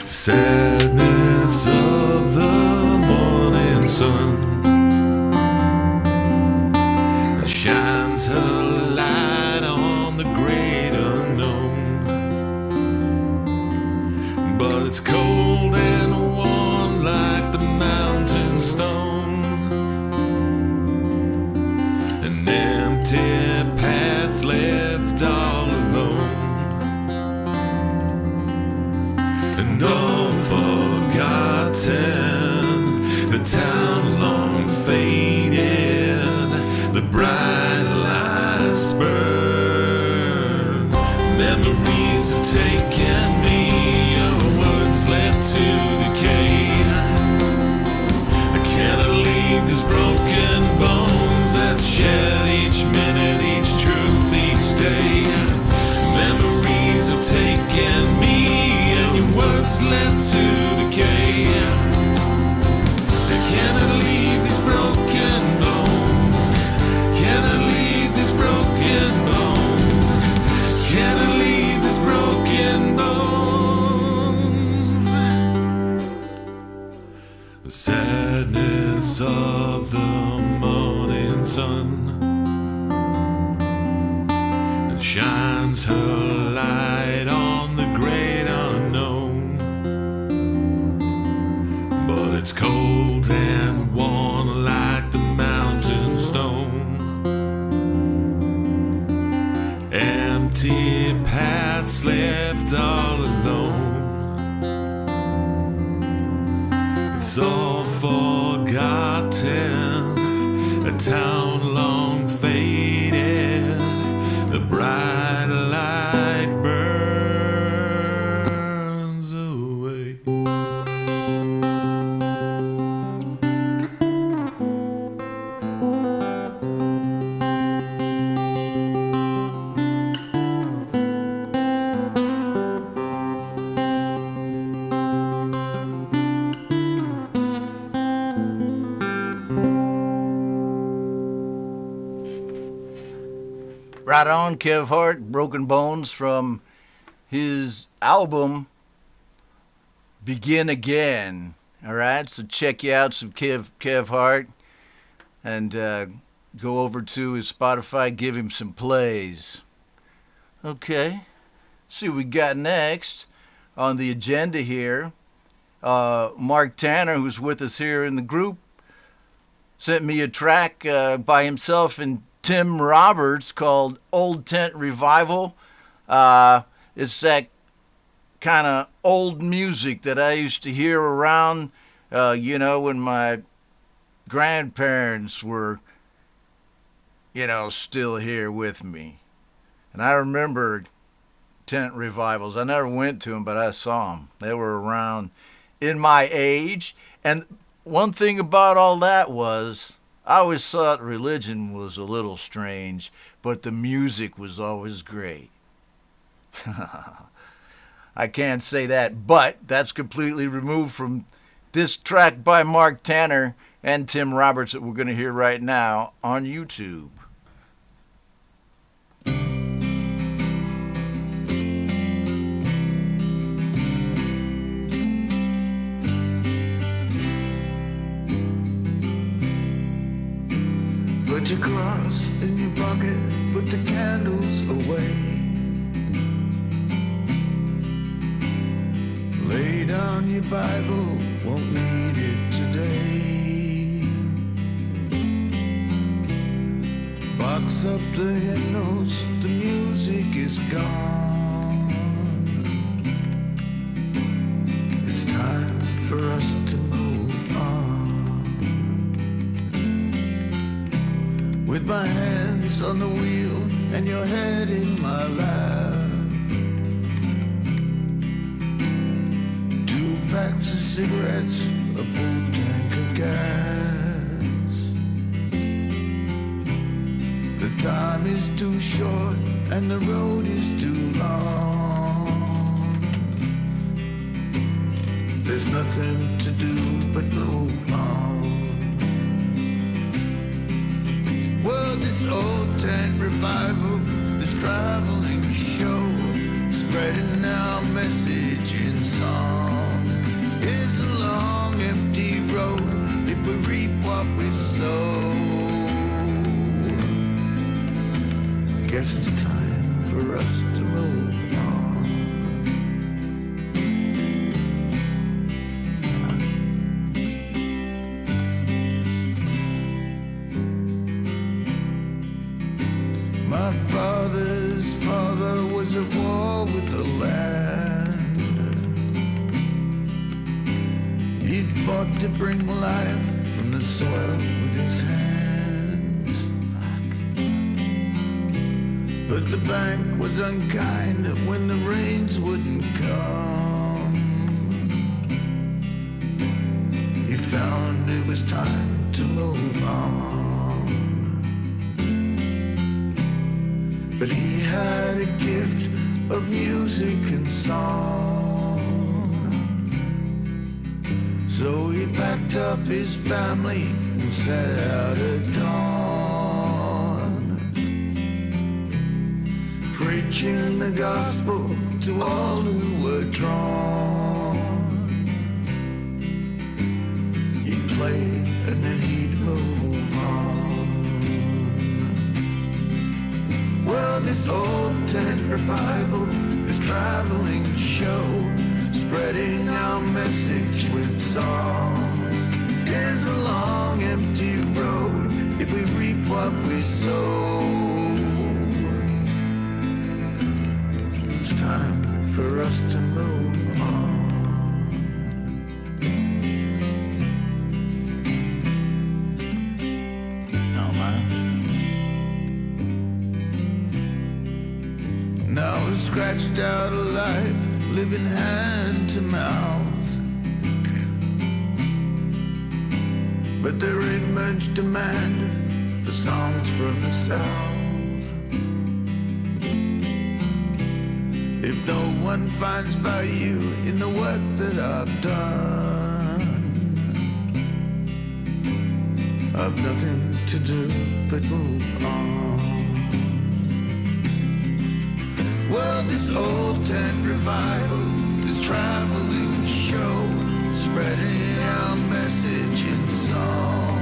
Sadness of the morning sun shines her light on the great unknown. But it's cold and warm like the mountain stone. An empty path left all alone. And all forgotten, the town long faded, the bright lights burn. Memories have taken me, your words left to decay. Can I leave these broken bones that shed each minute, each truth, each day? Memories have taken me, and your words left to decay. Can I leave these broken bones? Can I leave these broken bones? Can I leave these broken bones? The sadness of the morning sun that shines her light on the great unknown. But it's cold and warm like the mountain stone. Empty paths left all alone. It's all forgotten, a town long faded, the bright light burns away. Right on, Kev Hart, Broken Bones from his album Begin Again. All right, so check you out some Kev Hart and go over to his Spotify, give him some plays. Okay, see what we got next on the agenda here. Mark Tanner, who's with us here in the group, sent me a track by himself and Tim Roberts called Old Tent Revival. It's that kind of old music that I used to hear around, when my grandparents were, still here with me. And I remember tent revivals. I never went to them, but I saw them. They were around in my age. And one thing about all that was, I always thought religion was a little strange, but the music was always great. I can't say that, but that's completely removed from this track by Mark Tanner and Tim Roberts that we're going to hear right now on YouTube. Put your cross in your pocket, put the candles away. Lay down your Bible, won't need it today. Box up the hymnals, the music is gone. It's time for us to move on. With my hands on the wheel and your head in my lap. 2 packs of cigarettes, a full tank of gas. The time is too short and the road is too long. There's nothing to do but move on. Well, this old tent revival, this traveling show, spreading our message in song, is a long empty road if we reap what we sow. Guess it's time for us to move on. My father's father was at war with the land. He fought to bring life from the soil with his hands. But the bank was unkind when the rains wouldn't come. He found it was time to move on. But he had a gift of music and song. So he packed up his family and set out at dawn, preaching the gospel to all who were drawn. He'd play and then he'd move on. Well, this old tent revival, this traveling show, spreading our message with song, is a long empty road if we reap what we sow. It's time for us to move on. No, man. Now we're scratched out alive, living hand to mouth. But there ain't much demand for songs from the South. If no one finds value in the work that I've done, I've nothing to do but move on. Well, this old tent revival, this traveling show, spreading our message in song,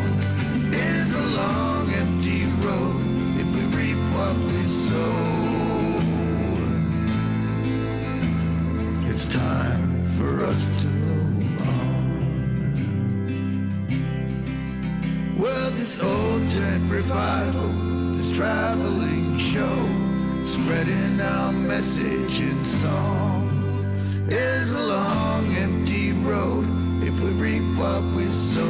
is a long empty road if we reap what we sow. It's time for us to move on. Well, this old tent revival, this traveling show, spreading our message in song, is a long empty road if we reap what we sow.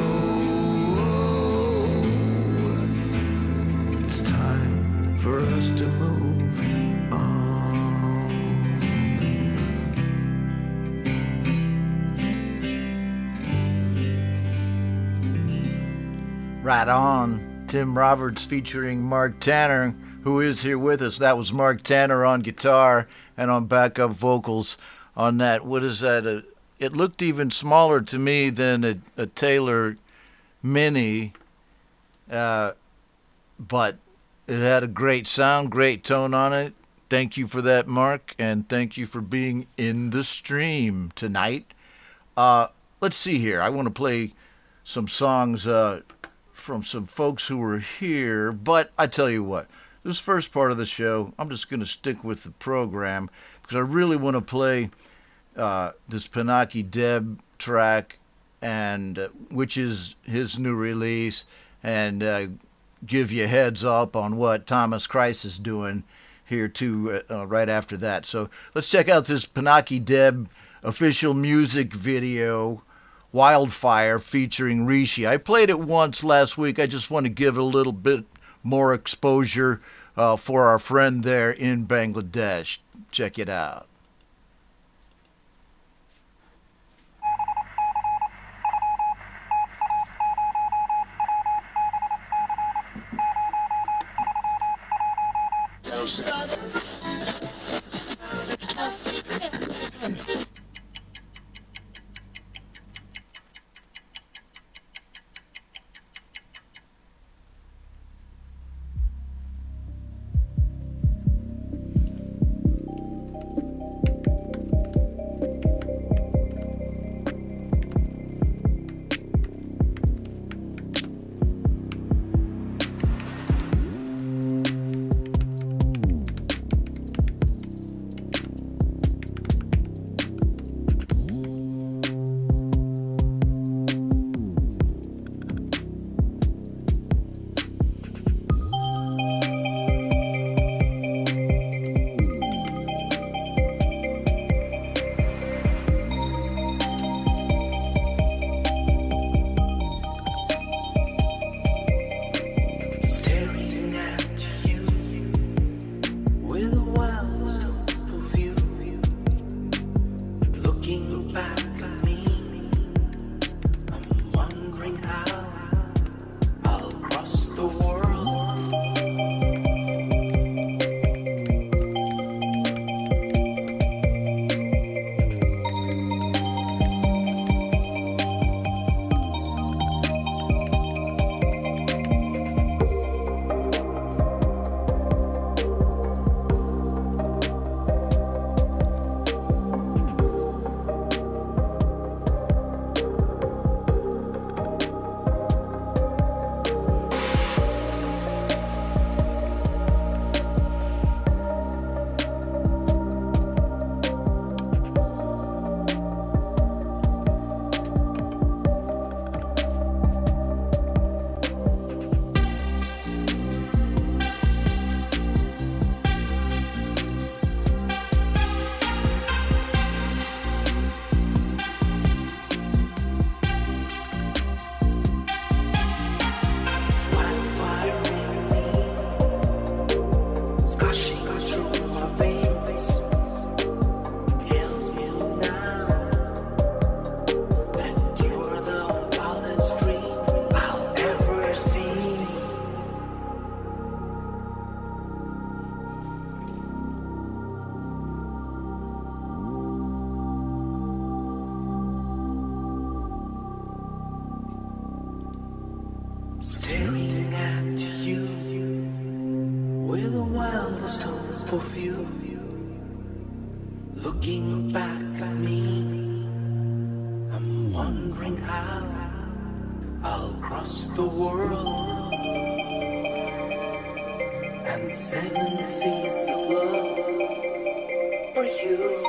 It's time for us to move on. Right on. Tim Roberts featuring Mark Tanner, who is here with us. That was Mark Tanner on guitar and on backup vocals on that. What is that? It looked even smaller to me than a Taylor Mini, but it had a great sound, great tone on it. Thank you for that, Mark, and thank you for being in the stream tonight. Let's see here. I want to play some songs from some folks who were here, but I tell you what, this first part of the show, I'm just going to stick with the program because I really want to play this Pinocchio Deb track, and which is his new release, and give you a heads up on what Thomas Christ is doing here too right after that. So let's check out this Pinocchio Deb official music video, Wildfire, featuring Rishi. I played it once last week. I just want to give it a little bit more exposure for our friend there in Bangladesh. Check it out. Staring at you with the wildest hope of you, looking back at me. I'm wondering how I'll cross the world and 7 seas of love for you.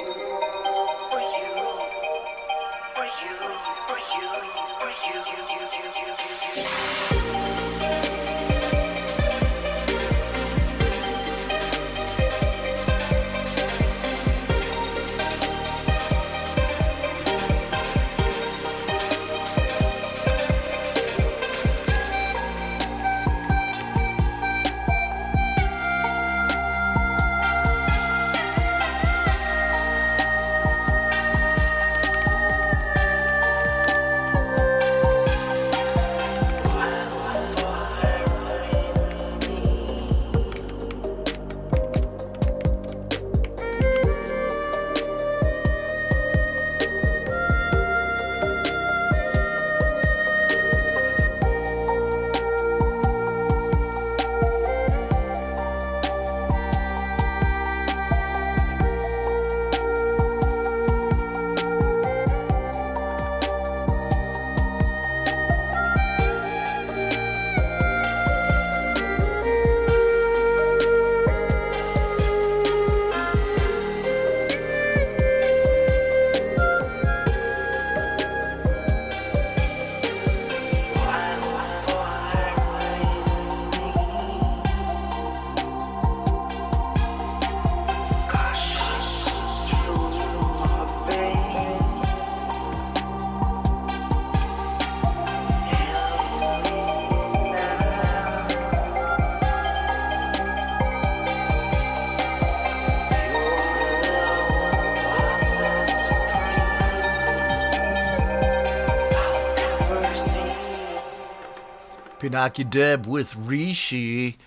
Pinocchio Deb with Rishi,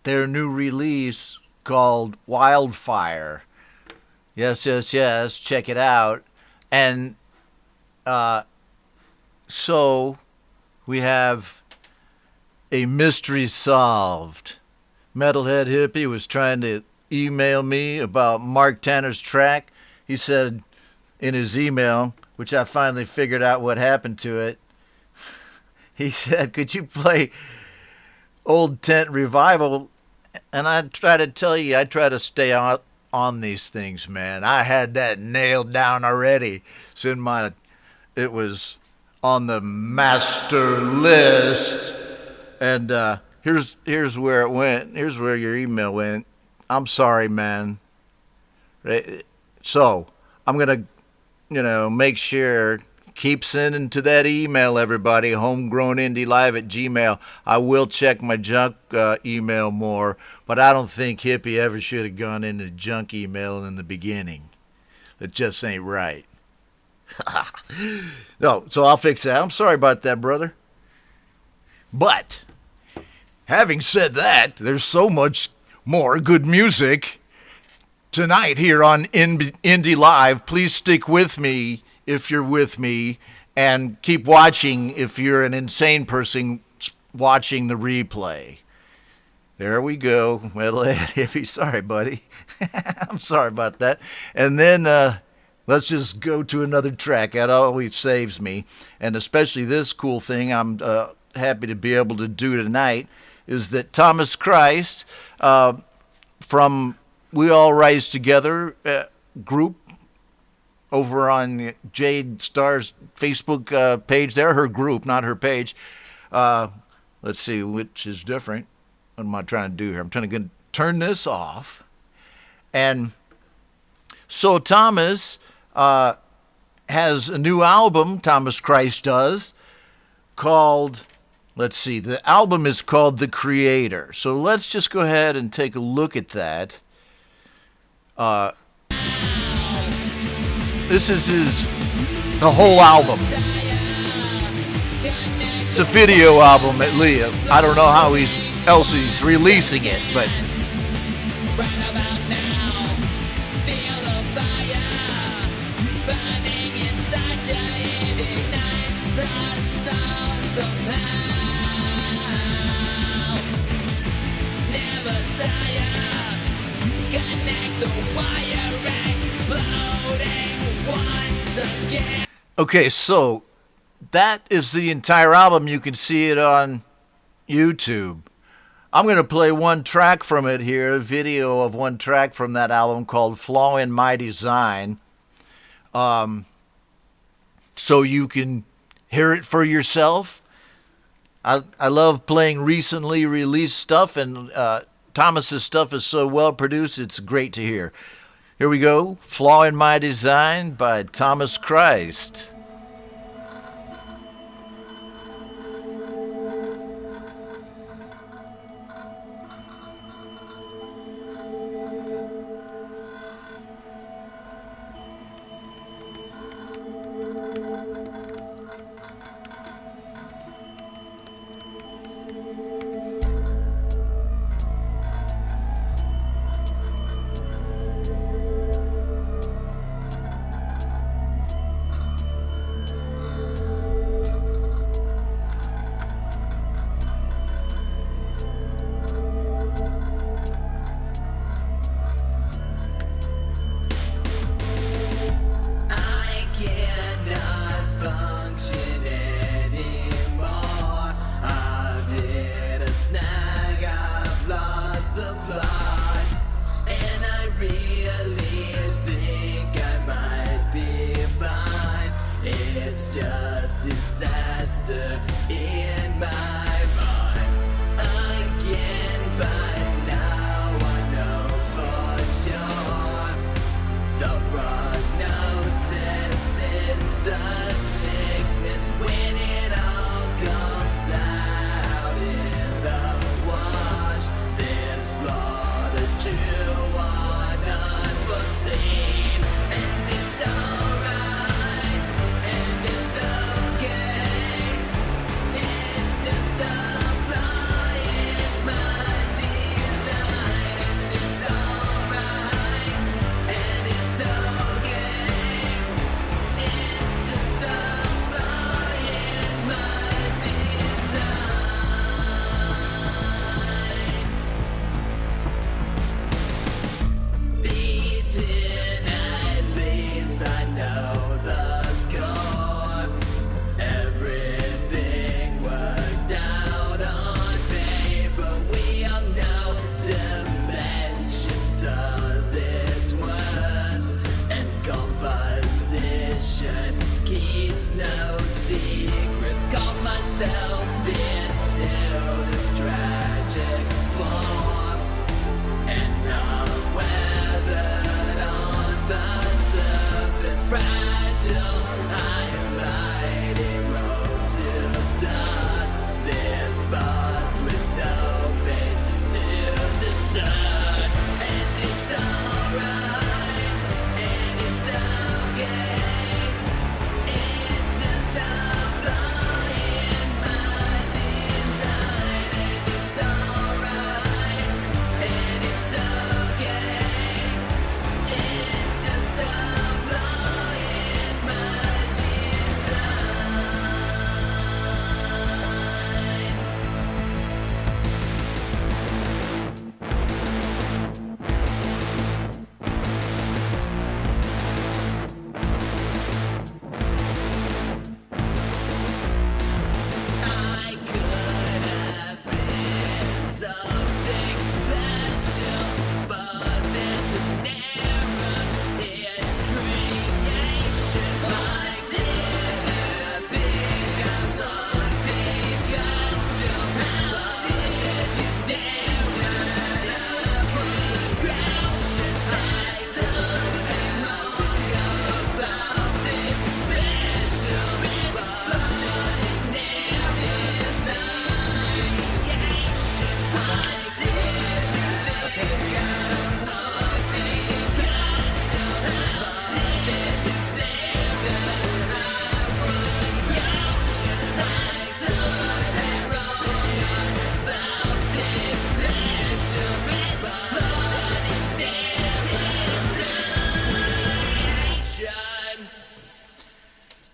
their new release called Wildfire. Yes, yes, yes. Check it out. And so we have a mystery solved. Metalhead Hippie was trying to email me about Mark Tanner's track. He said in his email, which I finally figured out what happened to it, he said, could you play Old Tent Revival? And I try to tell you, I try to stay out on these things, man. I had that nailed down already. It was on the master list. And here's where it went. Here's where your email went. I'm sorry, man. Right? So I'm gonna, make sure. Keep sending to that email, everybody. homegrownindie@gmail. I will check my junk email more, but I don't think Hippie ever should have gone into junk email in the beginning. It just ain't right. No, so I'll fix that. I'm sorry about that, brother. But having said that, there's so much more good music tonight here on Indie Live. Please stick with me if you're with me, and keep watching if you're an insane person watching the replay. There we go. Metalhead Hippie. Sorry, buddy. I'm sorry about that. And then let's just go to another track. That always saves me. And especially this cool thing I'm happy to be able to do tonight is that Thomas Christ from We All Rise Together group over on Jade Starr's Facebook page there, her group, not her page. Let's see, which is different. What am I trying to do here? I'm trying to turn this off. And so Thomas has a new album, Thomas Christ does, called, let's see, the album is called The Creator. So let's just go ahead and take a look at that. This is the whole album. It's a video album at least. I don't know how else he's releasing it, but okay, so that is the entire album. You can see it on YouTube. I'm going to play one track from it here, a video of one track from that album called Flaw in My Design. So you can hear it for yourself. I love playing recently released stuff, and Thomas's stuff is so well produced, it's great to hear. Here we go, Flaw in My Design by Thomas Christ. Just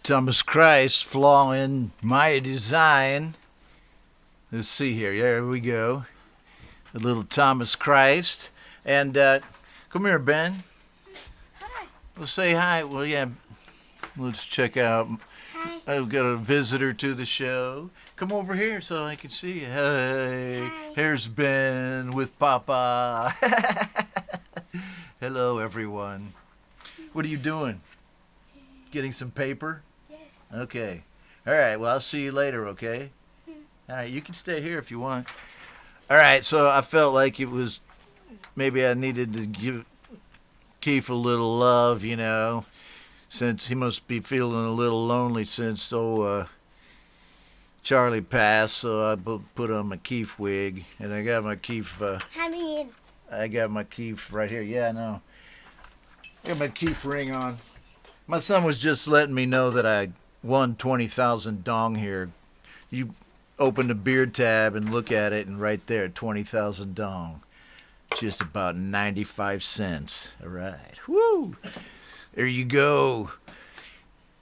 Thomas Christ, flaw in my design. Let's see here. There we go. A little Thomas Christ. And come here, Ben. Hi. Well, say hi. Well, yeah. Let's check out. Hi. I've got a visitor to the show. Come over here so I can see you. Hey, Hi. here's Ben with Papa. Hello, everyone. What are you doing? Getting some paper? Yes. Okay. All right. Well, I'll see you later, okay? All right. You can stay here if you want. All right. So I felt like it was maybe I needed to give Keith a little love, you know, since he must be feeling a little lonely since Charlie passed. So I put on my Keith wig, and I got my Keith. Coming in. I got my Keith right here. Yeah, I know. I got my Keith ring on. My son was just letting me know that I won 20,000 dong here. You open the beer tab and look at it, and right there, 20,000 dong. Just about 95 cents. All right. Woo! There you go.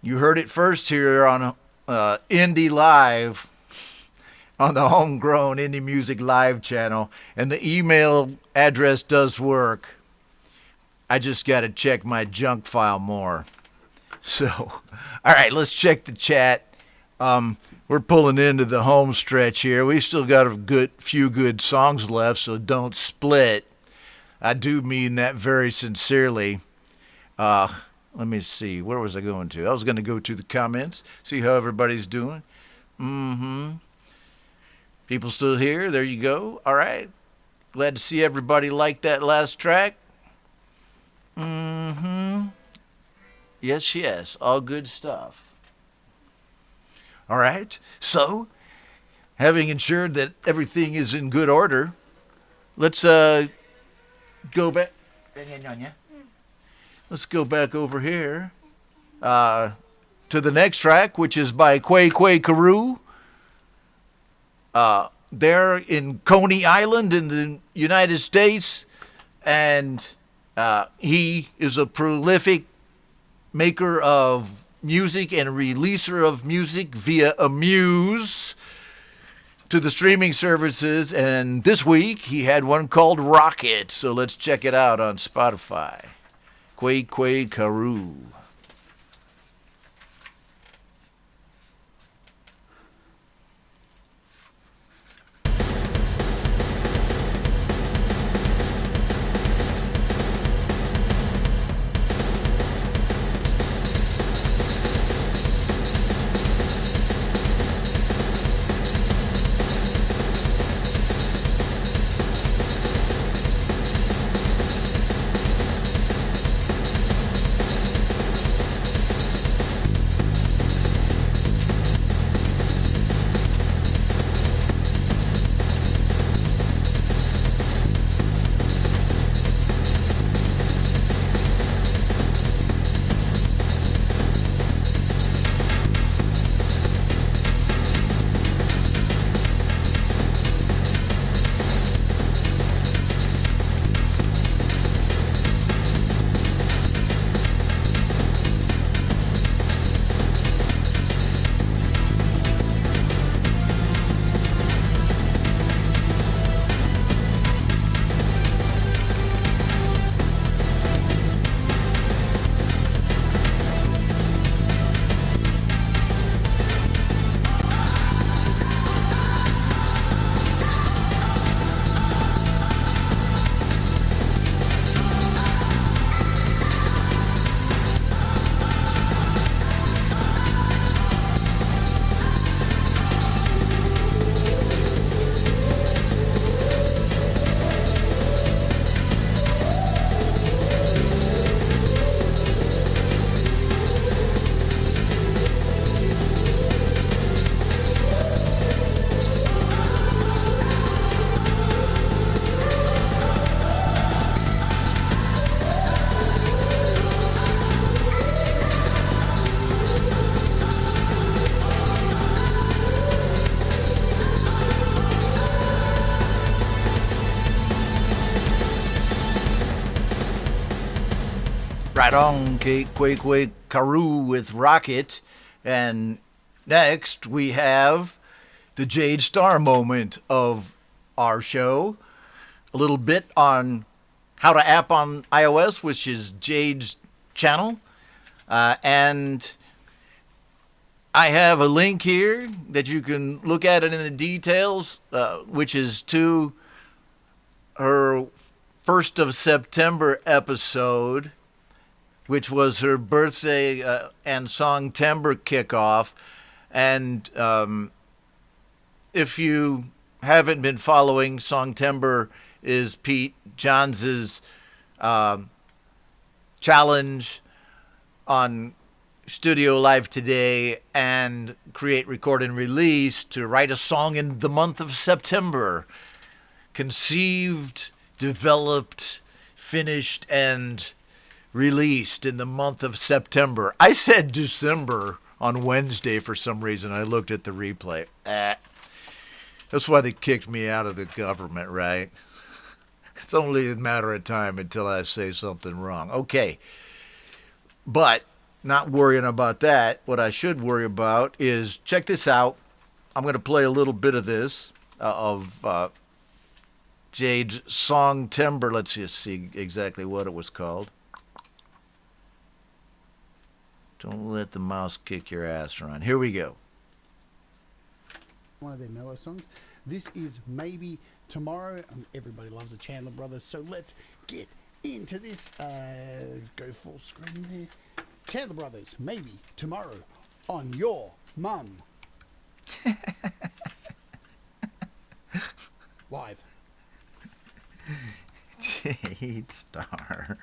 You heard it first here on Indie Live, on the Homegrown Indie Music Live channel. And the email address does work. I just got to check my junk file more. So, all right, let's check the chat. We're pulling into the home stretch here. We still got a few good songs left, so don't split. I do mean that very sincerely. Let me see. Where was I going to? I was going to go to the comments, see how everybody's doing. People still here? There you go. All right. Glad to see everybody like that last track. Yes, yes. All good stuff. All right. So, having ensured that everything is in good order, let's go back. Let's go back over here to the next track, which is by Quay Carew. They're in Coney Island in the United States, and he is a prolific maker of music and releaser of music via Amuse to the streaming services. And this week he had one called Rocket. So let's check it out on Spotify. Quay Carew. Right on, Quay Carew with Rocket. And next we have the Jade Star moment of our show. A little bit on how to app on iOS, which is Jade's channel. And I have a link here that you can look at it in the details, which is to her 1st of September episode, which was her birthday and Songtember kickoff. And if you haven't been following, Songtember is Pete Johns' challenge on Studio Live Today and Create, Record, and Release to write a song in the month of September. Conceived, developed, finished, and released in the month of September. I said December on Wednesday for some reason. I looked at the replay. That's why they kicked me out of the government, right? It's only a matter of time until I say something wrong. Okay. But not worrying about that. What I should worry about is, check this out. I'm going to play a little bit of this, of Jade's Songtember. Let's just see exactly what it was called. Don't let the mouse kick your ass around. Here we go. One of their mellow songs. This is Maybe Tomorrow. Everybody loves the Chandler Brothers, so let's get into this. Go full screen there. Chandler Brothers, Maybe Tomorrow on your mum. Live. Jade Star.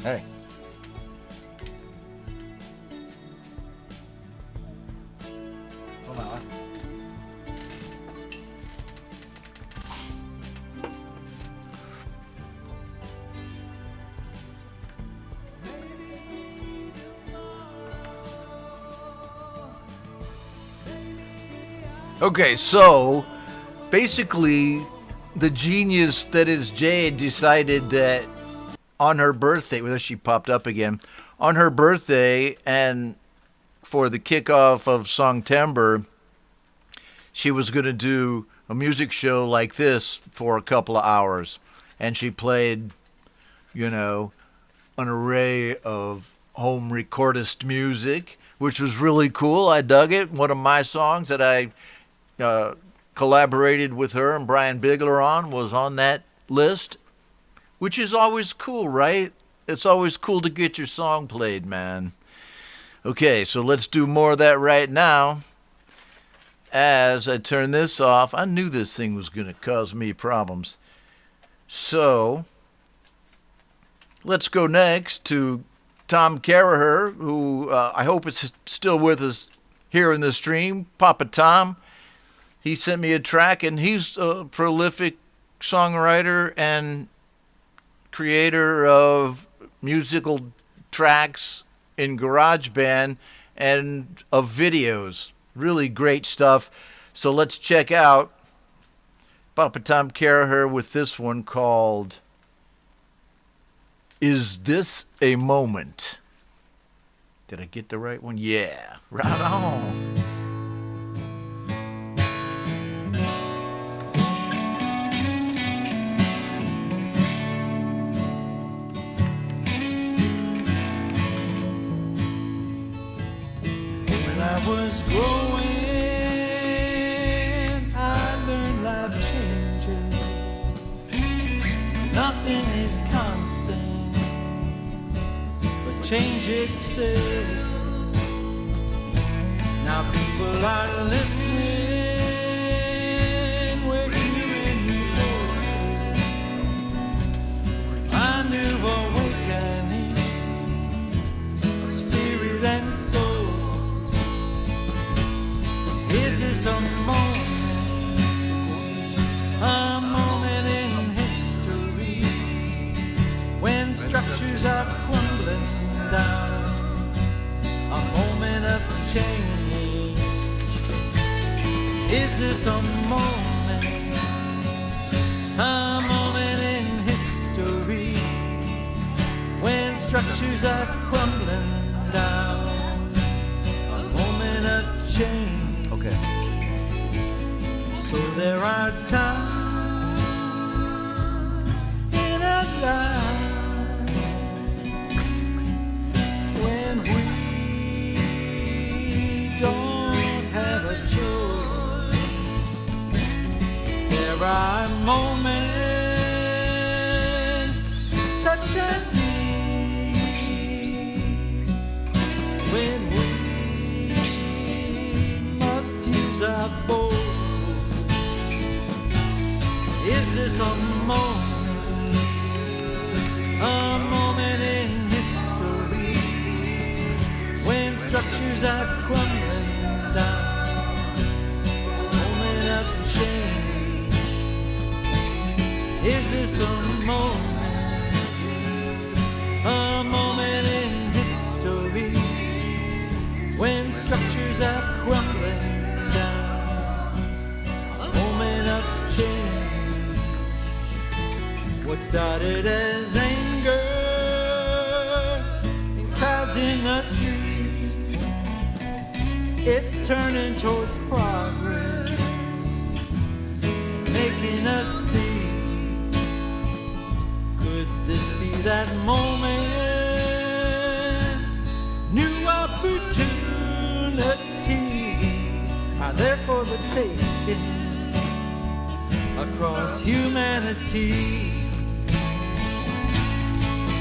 Hey. Hold on. Okay, so basically the genius that is Jade decided that on her birthday, well, she popped up again, on her birthday and for the kickoff of Songtember, she was going to do a music show like this for a couple of hours. And she played, you know, an array of home recordist music, which was really cool. I dug it. One of my songs that I collaborated with her and Brian Bigler on was on that list. Which is always cool, right? It's always cool to get your song played, man. Okay, so let's do more of that right now. As I turn this off, I knew this thing was going to cause me problems. So, let's go next to Tom Caraher, who I hope is still with us here in the stream. Papa Tom, he sent me a track, and he's a prolific songwriter and creator of musical tracks in GarageBand and of videos. Really great stuff. So let's check out Papa Tom Caraher with this one called Is This a Moment? Did I get the right one? Yeah. Right on. I was growing, I learned life changes. Nothing is constant, but change itself. Now people are listening, we're hearing new voices. A new awakening structures are crumbling down. A moment of change. Is this a moment in history when structures are crumbling down? A moment of change. Okay. So there are times in our life when we don't have a choice. There are moments such as these when we must use our voice. Is this a moment in history when structures are crumbling down? A moment of change. Is this a moment in history when structures are crumbling down? A moment of change. What started as anger in crowds in the street, it's turning towards progress, making us see. Could this be that moment? New opportunities are there for the taking across humanity.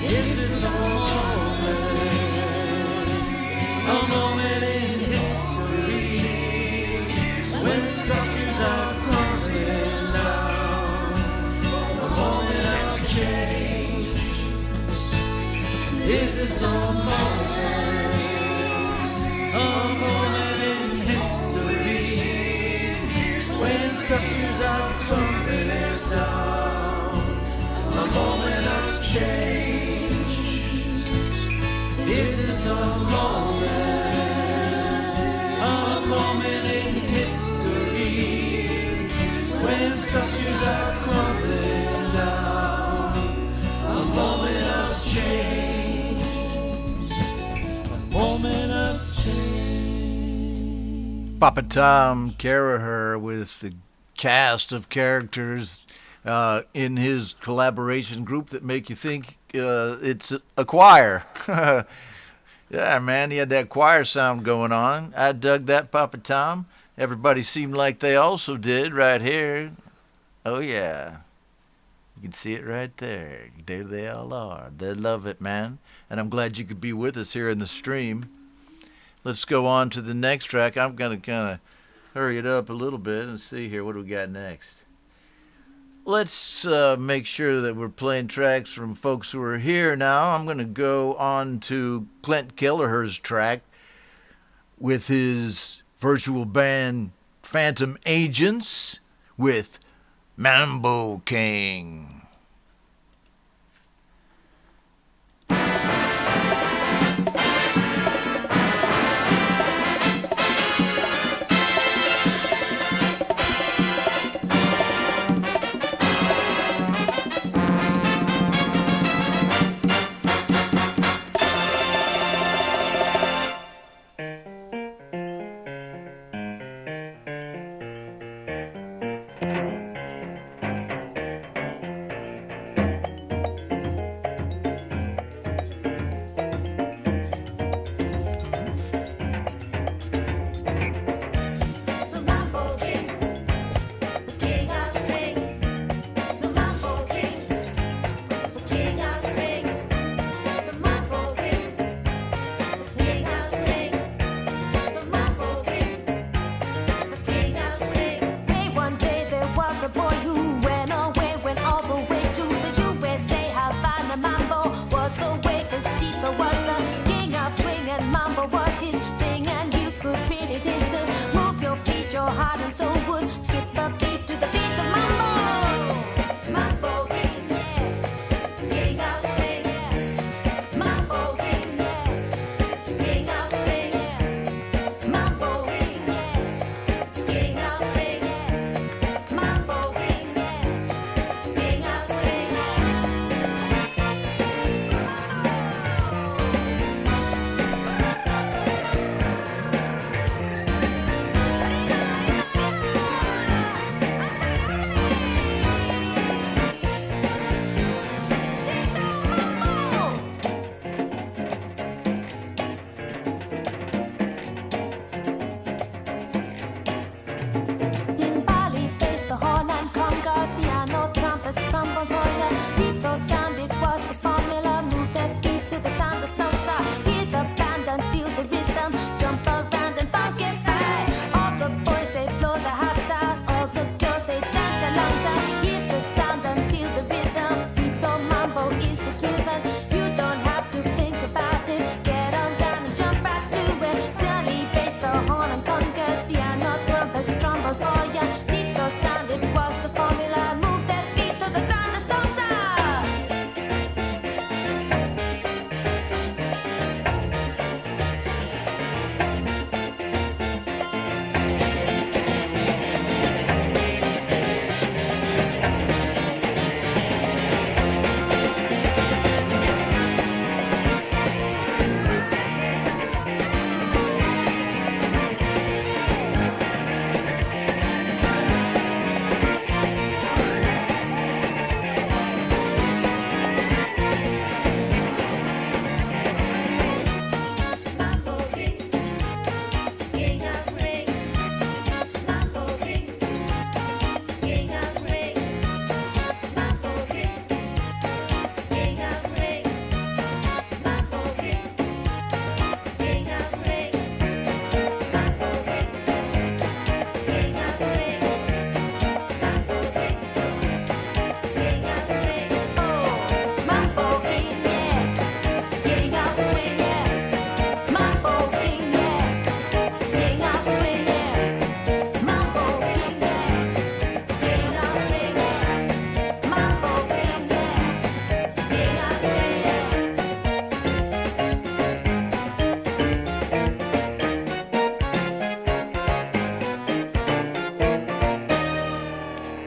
Is this a moment in history when structures are crumbling down? A moment of change. Is this a moment in history when structures are crumbling down? A moment of change. Is this a moment in history when structures are crumbling down? A moment of change. A moment of change. Papa Tom Caraher with the cast of characters in his collaboration group that make you think it's a choir. Yeah, man, he had that choir sound going on. I dug that, Papa Tom. Everybody seemed like they also did right here. Oh, yeah. You can see it right there. There they all are. They love it, man. And I'm glad you could be with us here in the stream. Let's go on to the next track. I'm going to kind of hurry it up a little bit and see here. What do we got next? Let's make sure that we're playing tracks from folks who are here now. I'm going to go on to Clint Kelleher's track with his virtual band Phantom Agents with Mambo King.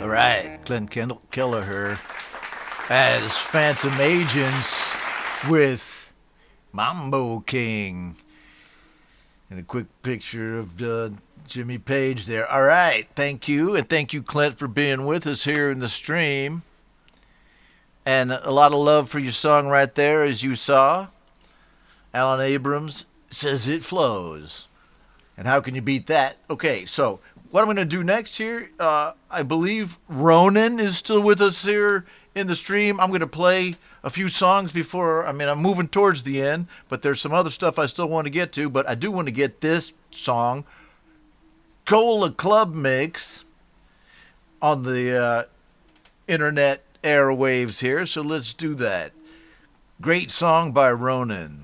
All right, Clint Kelleher as Phantom Agents with Mambo King. And a quick picture of Jimmy Page there. All right, thank you. And thank you, Clint, for being with us here in the stream. And a lot of love for your song right there, as you saw. Alan Abrams says it flows. And how can you beat that? Okay, so what I'm going to do next here, I believe Ronan is still with us here in the stream. I'm going to play a few songs before, I'm moving towards the end, but there's some other stuff I still want to get to, but I do want to get this song, Cola Club Mix, on the internet airwaves here, so let's do that. Great song by Ronan.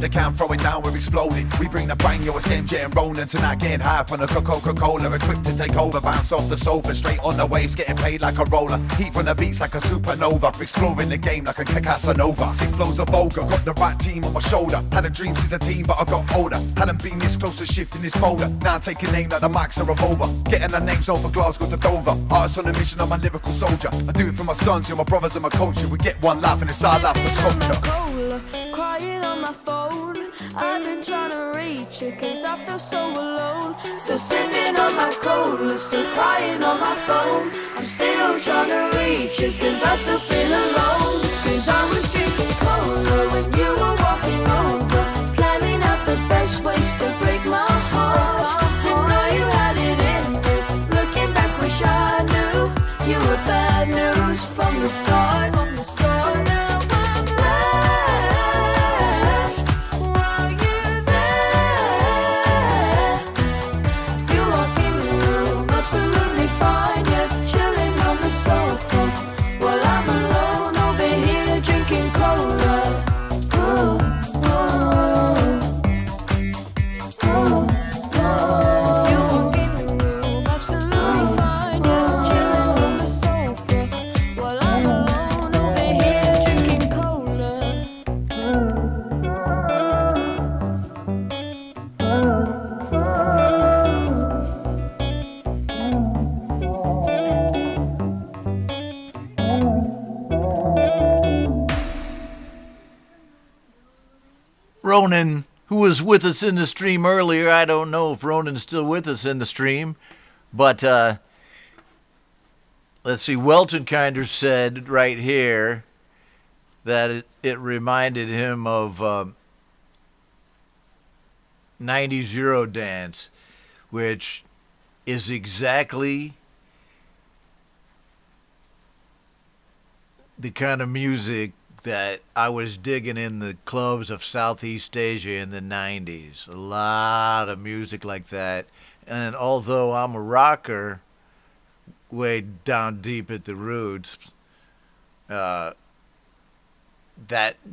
The can, throw it down, we're exploding. We bring the bang, yo, it's MJ and Ronan. Tonight getting hype on a Coca-Cola, equipped to take over. Bounce off the sofa, straight on the waves, getting paid like a roller. Heat from the beats like a supernova, exploring the game like a Casanova. Sick flows of vulgar, got the right team on my shoulder. Had a dream since a teen, but I got older. Hadn't been this close to shifting this boulder. Now I'm taking aim like the mics are revolver. Getting the names over Glasgow to Dover. Artists on a mission, I'm a lyrical soldier. I do it for my sons, you're my brothers and my culture. We get one life and it's our life to sculpture. Crying on my phone, I've been trying to reach you cause I feel so alone. Still sipping on my cola, still crying on my phone. I'm still trying to reach you cause I still feel alone. Cause I was drinking cola when you were walking over, planning out the best ways to break my heart. Didn't know you had it in you, looking back wish I knew you were bad news from the start. Now I'm left while you're there. You walk in the room, absolutely fine, yeah, chilling on the sofa. Ronan, who was with us in the stream earlier. I don't know if Ronan's still with us in the stream, but let's see. Welton Kinder said right here that it reminded him of 90s Eurodance, which is exactly the kind of music that I was digging in the clubs of Southeast Asia in the 90s. A lot of music like that. And although I'm a rocker, way down deep at the roots, that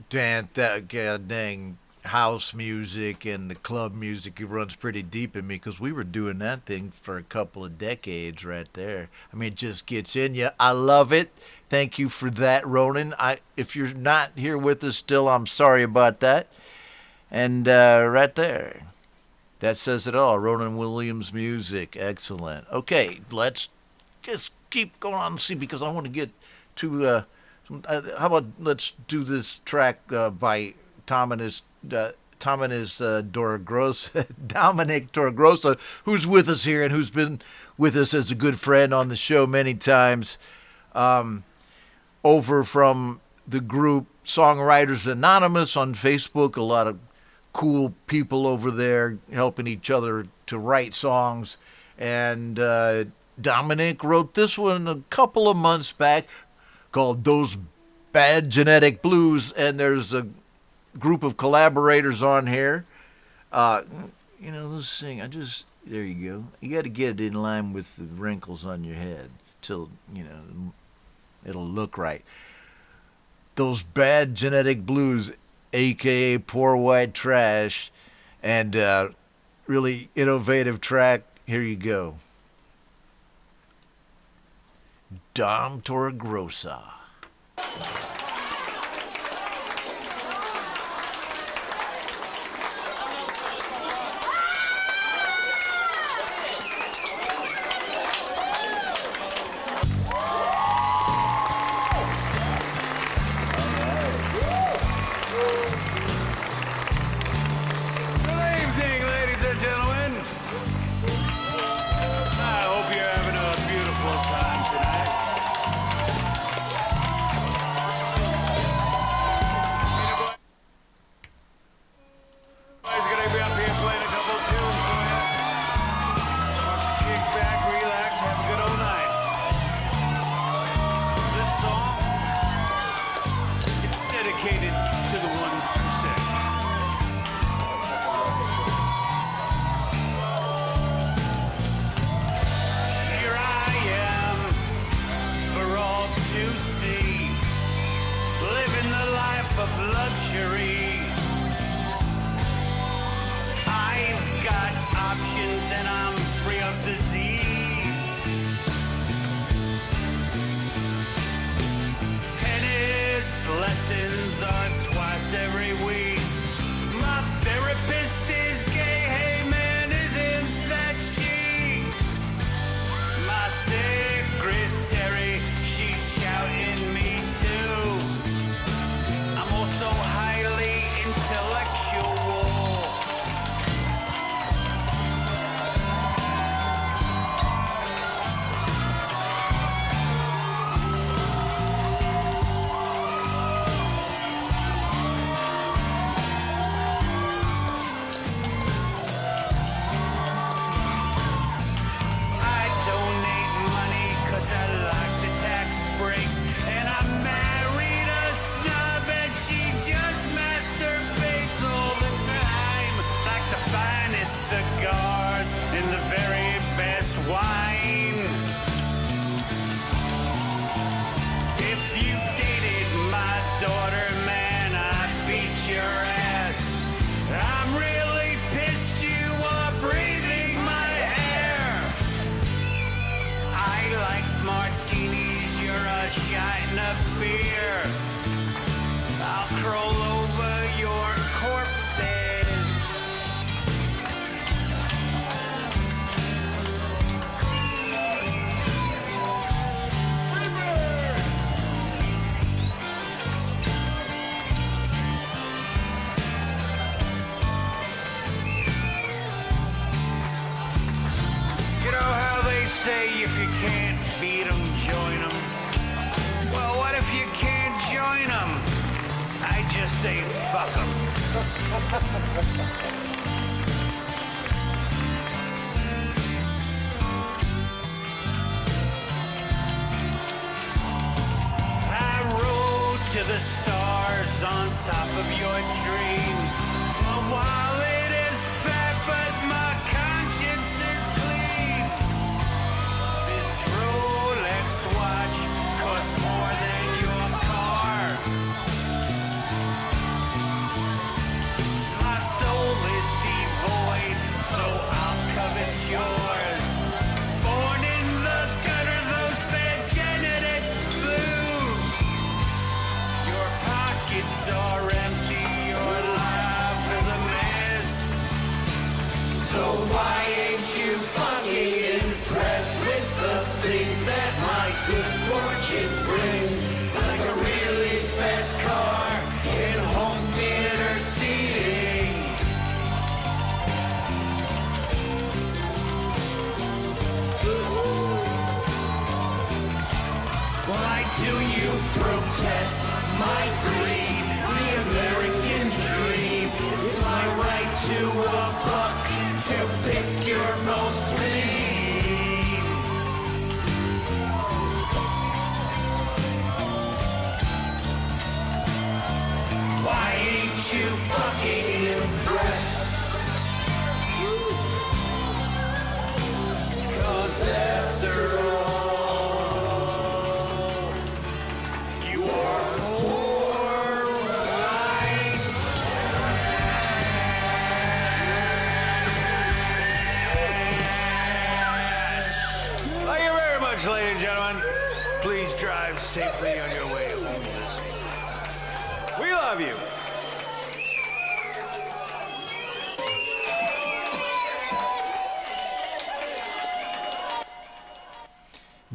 dang house music and the club music, it runs pretty deep in me because we were doing that thing for a couple of decades right there. I mean, it just gets in you. I love it. Thank you for that, Ronan. If you're not here with us still, I'm sorry about that. And right there, that says it all. Ronan Williams music. Excellent. Okay, let's just keep going on and see, because I want to get to, how about let's do this track by Dominic Torregrossa, who's with us here and who's been with us as a good friend on the show many times. Over from the group Songwriters Anonymous on Facebook. A lot of cool people over there helping each other to write songs. And Dominic wrote this one a couple of months back called Those Bad Genetic Blues. And there's a group of collaborators on here. This thing, there you go. You got to get it in line with the wrinkles on your head till, it'll look right. Those Bad Genetic Blues, a.k.a. Poor White Trash, and really innovative track. Here you go. Dom Torregrossa. Cigars and the very best wine. If you dated my daughter, man, I'd beat your ass. I'm really pissed you are breathing my air. I like martinis, you're a shot and a beer. I'll crawl over your corpses. if you can't beat 'em, join 'em? Well, what if you can't join 'em? I just say fuck 'em. I rode to the stars on top of your dreams. My wallet is fat, but my conscience is clean. This Rolex watch costs more than your car. My soul is devoid, so I'll covet yours. Born in the gutter, those bad genetic blues. Your pockets are empty, your life is a mess. So why ain't you fucking impressed with the things that my good fortune brings? Like a really fast car in home theater seating. Why do you protest my greed? The American dream. It's my right to a buck to pick your most lean. Why ain't you fucking impressed? 'Cause after all, you are poor white trash. Thank you very much, ladies and gentlemen. Please drive safely on your way home this evening. We love you.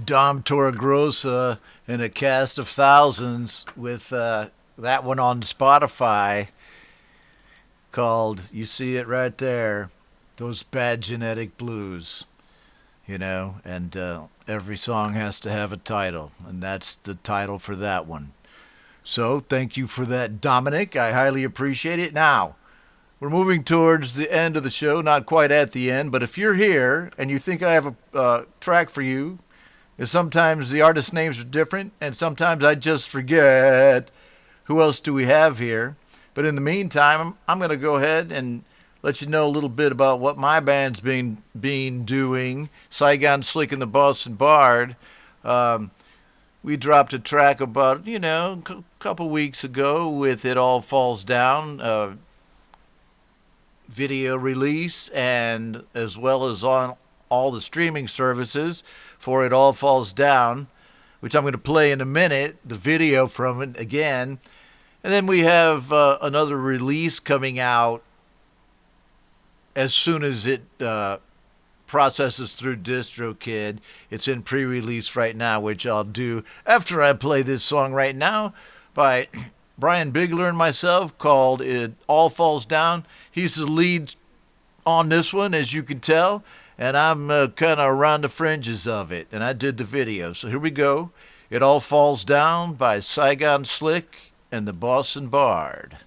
Dom Torregrossa and a cast of thousands with that one on Spotify called, you see it right there, Those Bad Genetic Blues. You know, and every song has to have a title, and that's the title for that one. So thank you for that, Dominic. I highly appreciate it. Now, we're moving towards the end of the show, not quite at the end, but if you're here and you think I have a track for you, sometimes the artist names are different, and sometimes I just forget who else do we have here. But in the meantime, I'm going to go ahead and let you know a little bit about what my band's been doing. Saigon Slick and the Boston Bard. We dropped a track about, a couple weeks ago with It All Falls Down, video release, and as well as on all the streaming services for It All Falls Down, which I'm going to play in a minute, the video from it again. And then we have another release coming out as soon as it processes through DistroKid. It's in pre-release right now, which I'll do after I play this song right now by Brian Bigler and myself, called It All Falls Down. He's the lead on this one, as you can tell, and I'm kind of around the fringes of it, and I did the video. So here we go. It All Falls Down by Saigon Slick and the Boston Bard.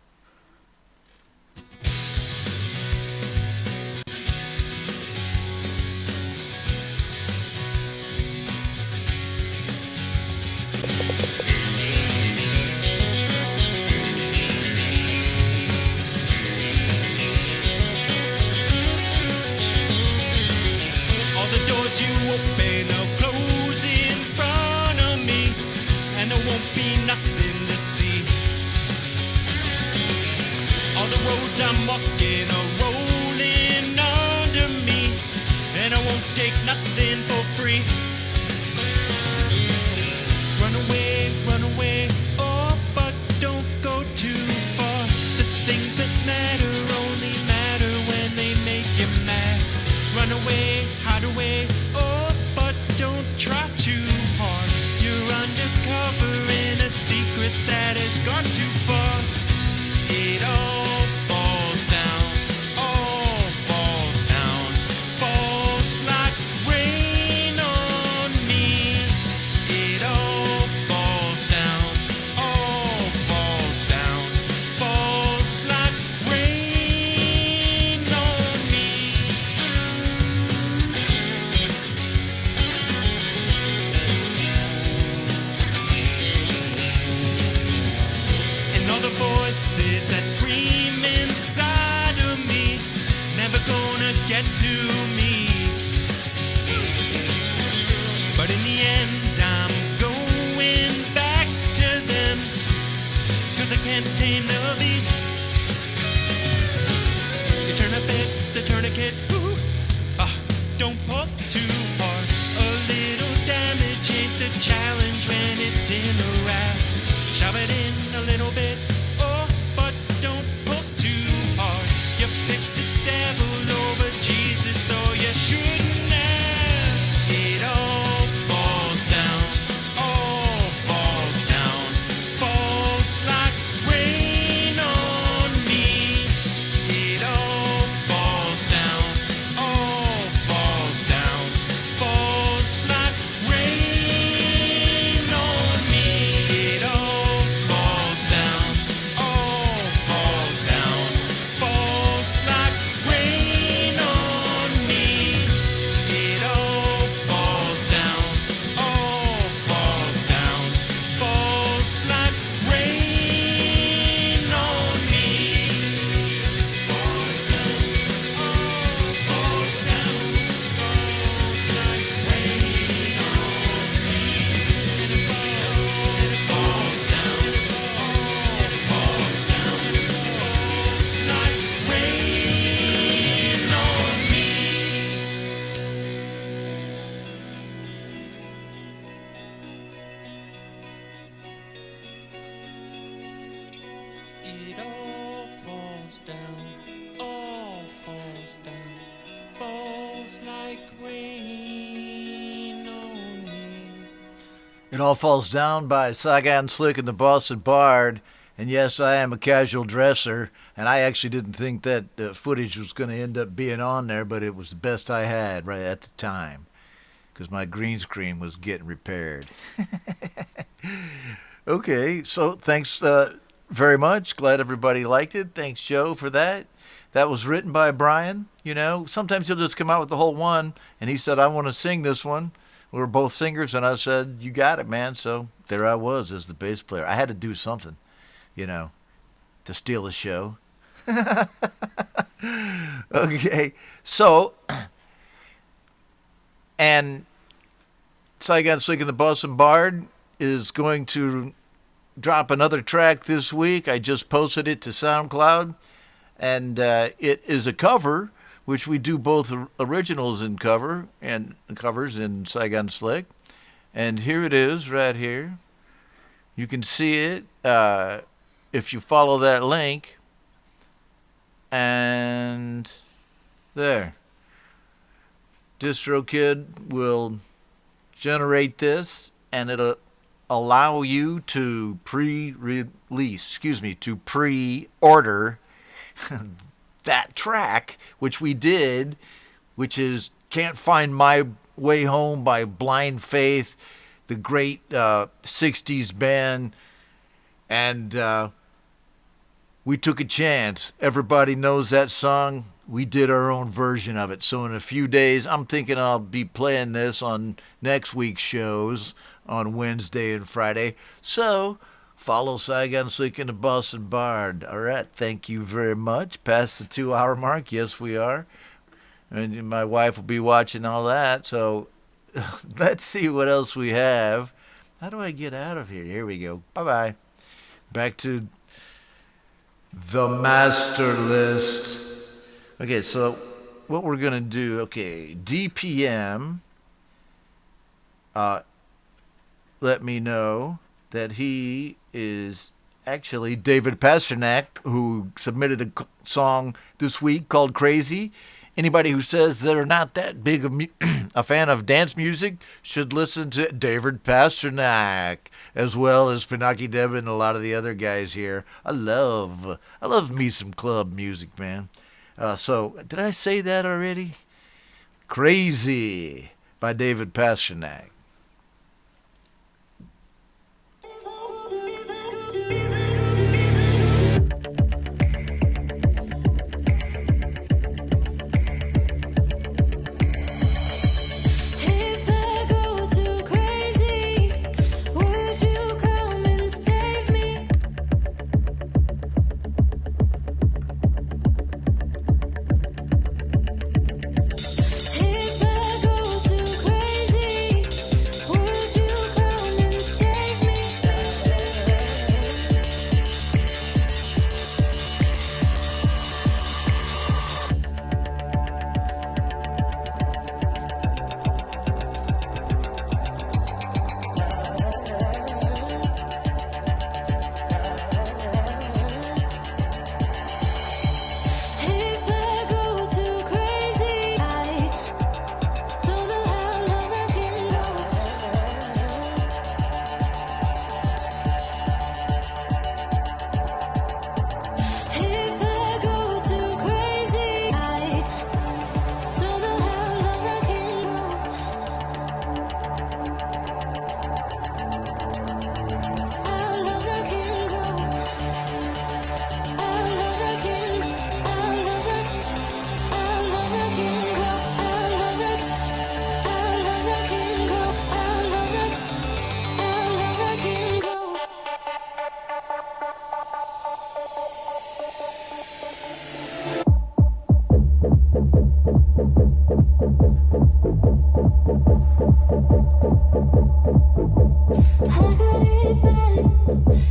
You open or close in front of me, and there won't be nothing to see. All the roads I'm walking are rolling under me, and I won't take nothing for free. Run away, oh, but don't go too far. The things that matter only matter when they make you mad. Run away, hide away, oh, but don't try too hard. You're undercover in a secret that has gone too far. It all falls down, falls like rain on voices that scream inside of me, never gonna get to me. But in the end, I'm going back to them, 'cause I can't tame the beast. You turn a bit, the tourniquet, ooh, don't pull too hard. A little damage ain't the challenge when it's in a wrap. Shove it in a little bit, oh, but don't pull too hard. You picked the devil over Jesus, though you shouldn't have. It all falls down, all falls down, falls like rain on me. It all falls down, all falls down, falls like rain on me. It all falls down, all falls down, falls like rain on me. It all falls down, all falls down, falls like rain on me. Falls down, all falls down, falls like rain on me. And it falls down, all falls down, falls like rain on me. It all falls down, all falls down, falls like rain on me. It All Falls Down by Saigon Slick and the Boston Bard. And yes, I am a casual dresser, and I actually didn't think that footage was going to end up being on there, but it was the best I had right at the time, because my green screen was getting repaired. Okay, so thanks very much. Glad everybody liked it. Thanks, Joe, for that. That was written by Brian. You know, sometimes he'll just come out with the whole one, and he said, I want to sing this one. We were both singers, and I said, you got it, man. So there I was as the bass player. I had to do something, you know, to steal the show. Okay, so, and Saigon Slick and the Boston Bard is going to drop another track this week. I just posted it to SoundCloud, and it is a cover, which we do both originals and covers in Saigon Slick. And here it is right here. You can see it if you follow that link. And there. DistroKid will generate this, and it'll allow you to pre-order that track, which we did, which is Can't Find My Way Home by Blind Faith, the great 60s band. And we took a chance. Everybody knows that song. We did our own version of it. So in a few days, I'm thinking I'll be playing this on next week's shows on Wednesday and Friday. So follow Saigon Slick and the Boston Bard. All right, thank you very much. Past the 2-hour mark. Yes, we are. And my wife will be watching all that. So let's see what else we have. How do I get out of here? Here we go. Bye-bye. Back to the master list. Okay, so what we're going to do, okay, DPM let me know that he is actually David Pasternak, who submitted a song this week called Crazy. Anybody who says they're not that big of a fan of dance music should listen to David Pasternak, as well as Pinocchio Deb and a lot of the other guys here. I love me some club music, man. So, did I say that already? Crazy by David Pasternak.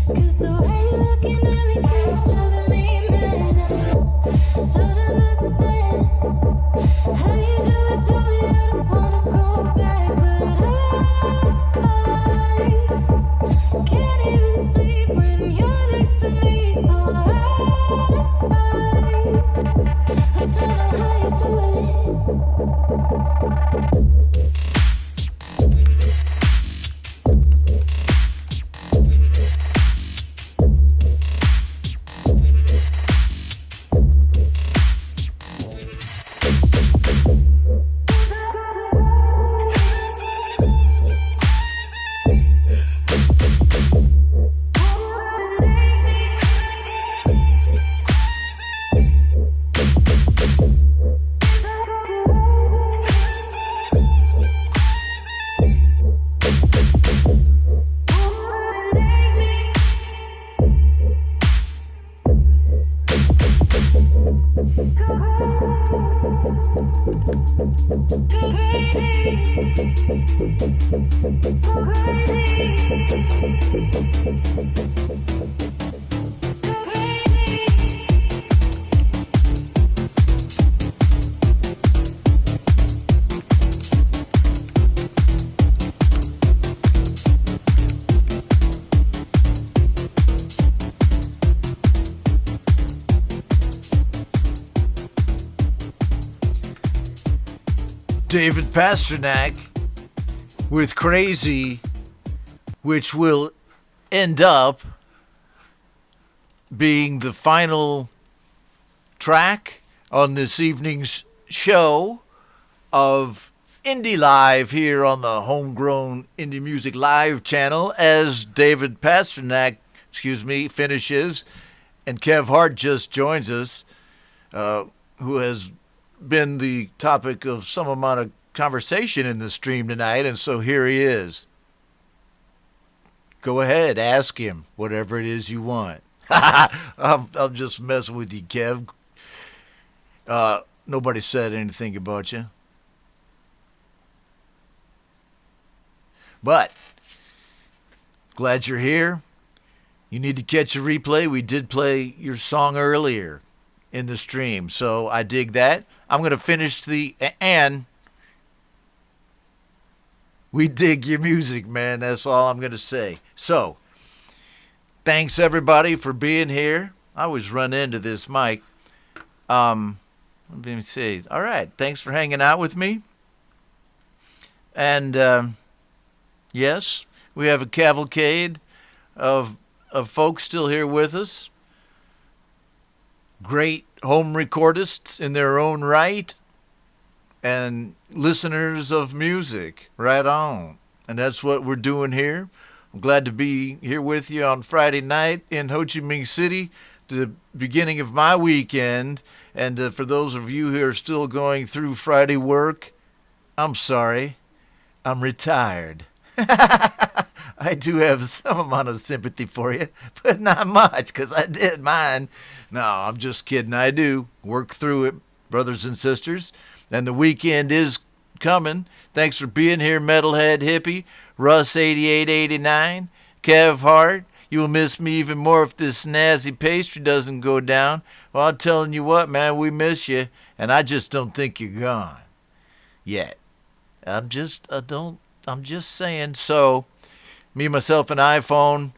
'Cause the way you're looking at me keeps driving me mad. Don't understand how you do it to me. I don't wanna go back, but I can't even sleep when you're next to me. Oh, I don't know how you do it. David Pasternak with Crazy, which will end up being the final track on this evening's show of Indie Live here on the Homegrown Indie Music Live channel as David Pasternak, finishes and Kev Hart just joins us, who has been the topic of some amount of conversation in the stream tonight, and so here he is. Go ahead, ask him whatever it is you want. I'm just messing with you, Kev. Nobody said anything about you. But glad you're here. You need to catch a replay. We did play your song earlier in the stream, so I dig that. I'm going to finish and we dig your music, man. That's all I'm going to say. So, thanks everybody for being here. I always run into this mic. Let me see. All right. Thanks for hanging out with me. And, yes, we have a cavalcade of folks still here with us. Great home recordists in their own right and listeners of music. Right on. And that's what we're doing here. I'm glad to be here with you on Friday night in Ho Chi Minh City, the beginning of my weekend. And for those of you who are still going through Friday work, I'm sorry. I'm retired. I do have some amount of sympathy for you, but not much, because I did mine. No, I'm just kidding. I do work through it, brothers and sisters. And the weekend is coming. Thanks for being here, Metalhead Hippie, Russ8889, Kev Hart. You will miss me even more if this snazzy pastry doesn't go down. Well, I'm telling you what, man, we miss you, and I just don't think you're gone yet. I'm just saying. So, me, myself, and iPhone,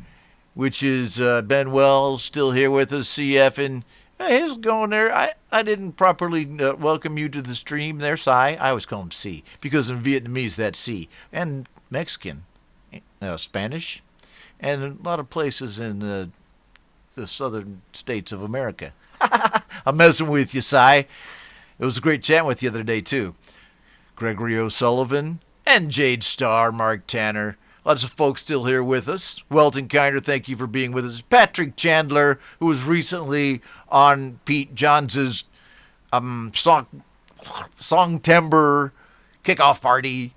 which is Ben Wells, still here with us, CF, and he's going there. I didn't properly welcome you to the stream there, Sai. I always call him C, because in Vietnamese that's C. And Mexican, Spanish, and a lot of places in the southern states of America. I'm messing with you, Sai. It was a great chat with you the other day, too. Gregory O'Sullivan and Jade Starr, Mark Tanner. Lots of folks still here with us. Welton Kinder, thank you for being with us. Patrick Chandler, who was recently on Pete Johns' Songtember kickoff party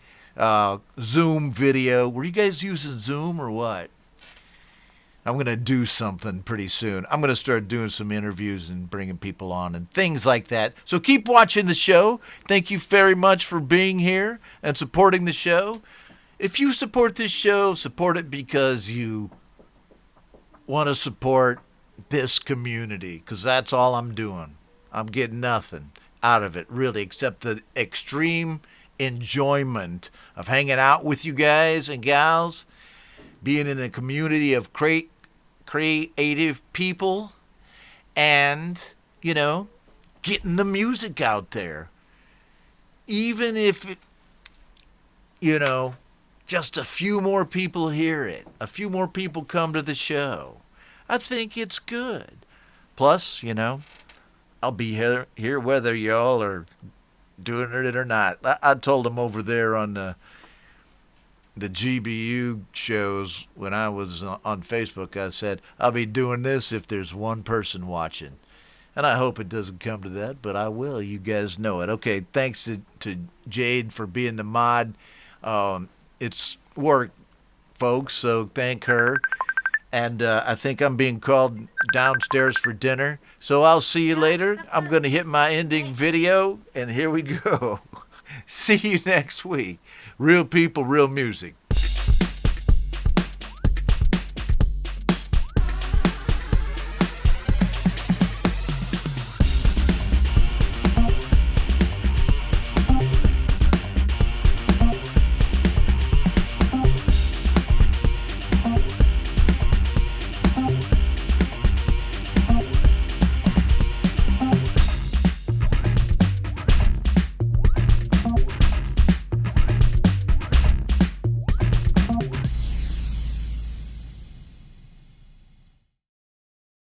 Zoom video. Were you guys using Zoom or what? I'm going to do something pretty soon. I'm going to start doing some interviews and bringing people on and things like that. So keep watching the show. Thank you very much for being here and supporting the show. If you support this show, support it because you want to support this community, because that's all I'm doing. I'm getting nothing out of it, really, except the extreme enjoyment of hanging out with you guys and gals, being in a community of creative people, and, you know, getting the music out there. Even if, you know, just a few more people hear it, a few more people come to the show, I think it's good. Plus, you know, I'll be here whether y'all are doing it or not. I told them over there on the GBU shows when I was on Facebook, I said, I'll be doing this if there's one person watching. And I hope it doesn't come to that, but I will. You guys know it. Okay, thanks to Jade for being the mod. It's work, folks, so thank her. And I think I'm being called downstairs for dinner. So I'll see you later. I'm going to hit my ending video, and here we go. See you next week. Real people, real music.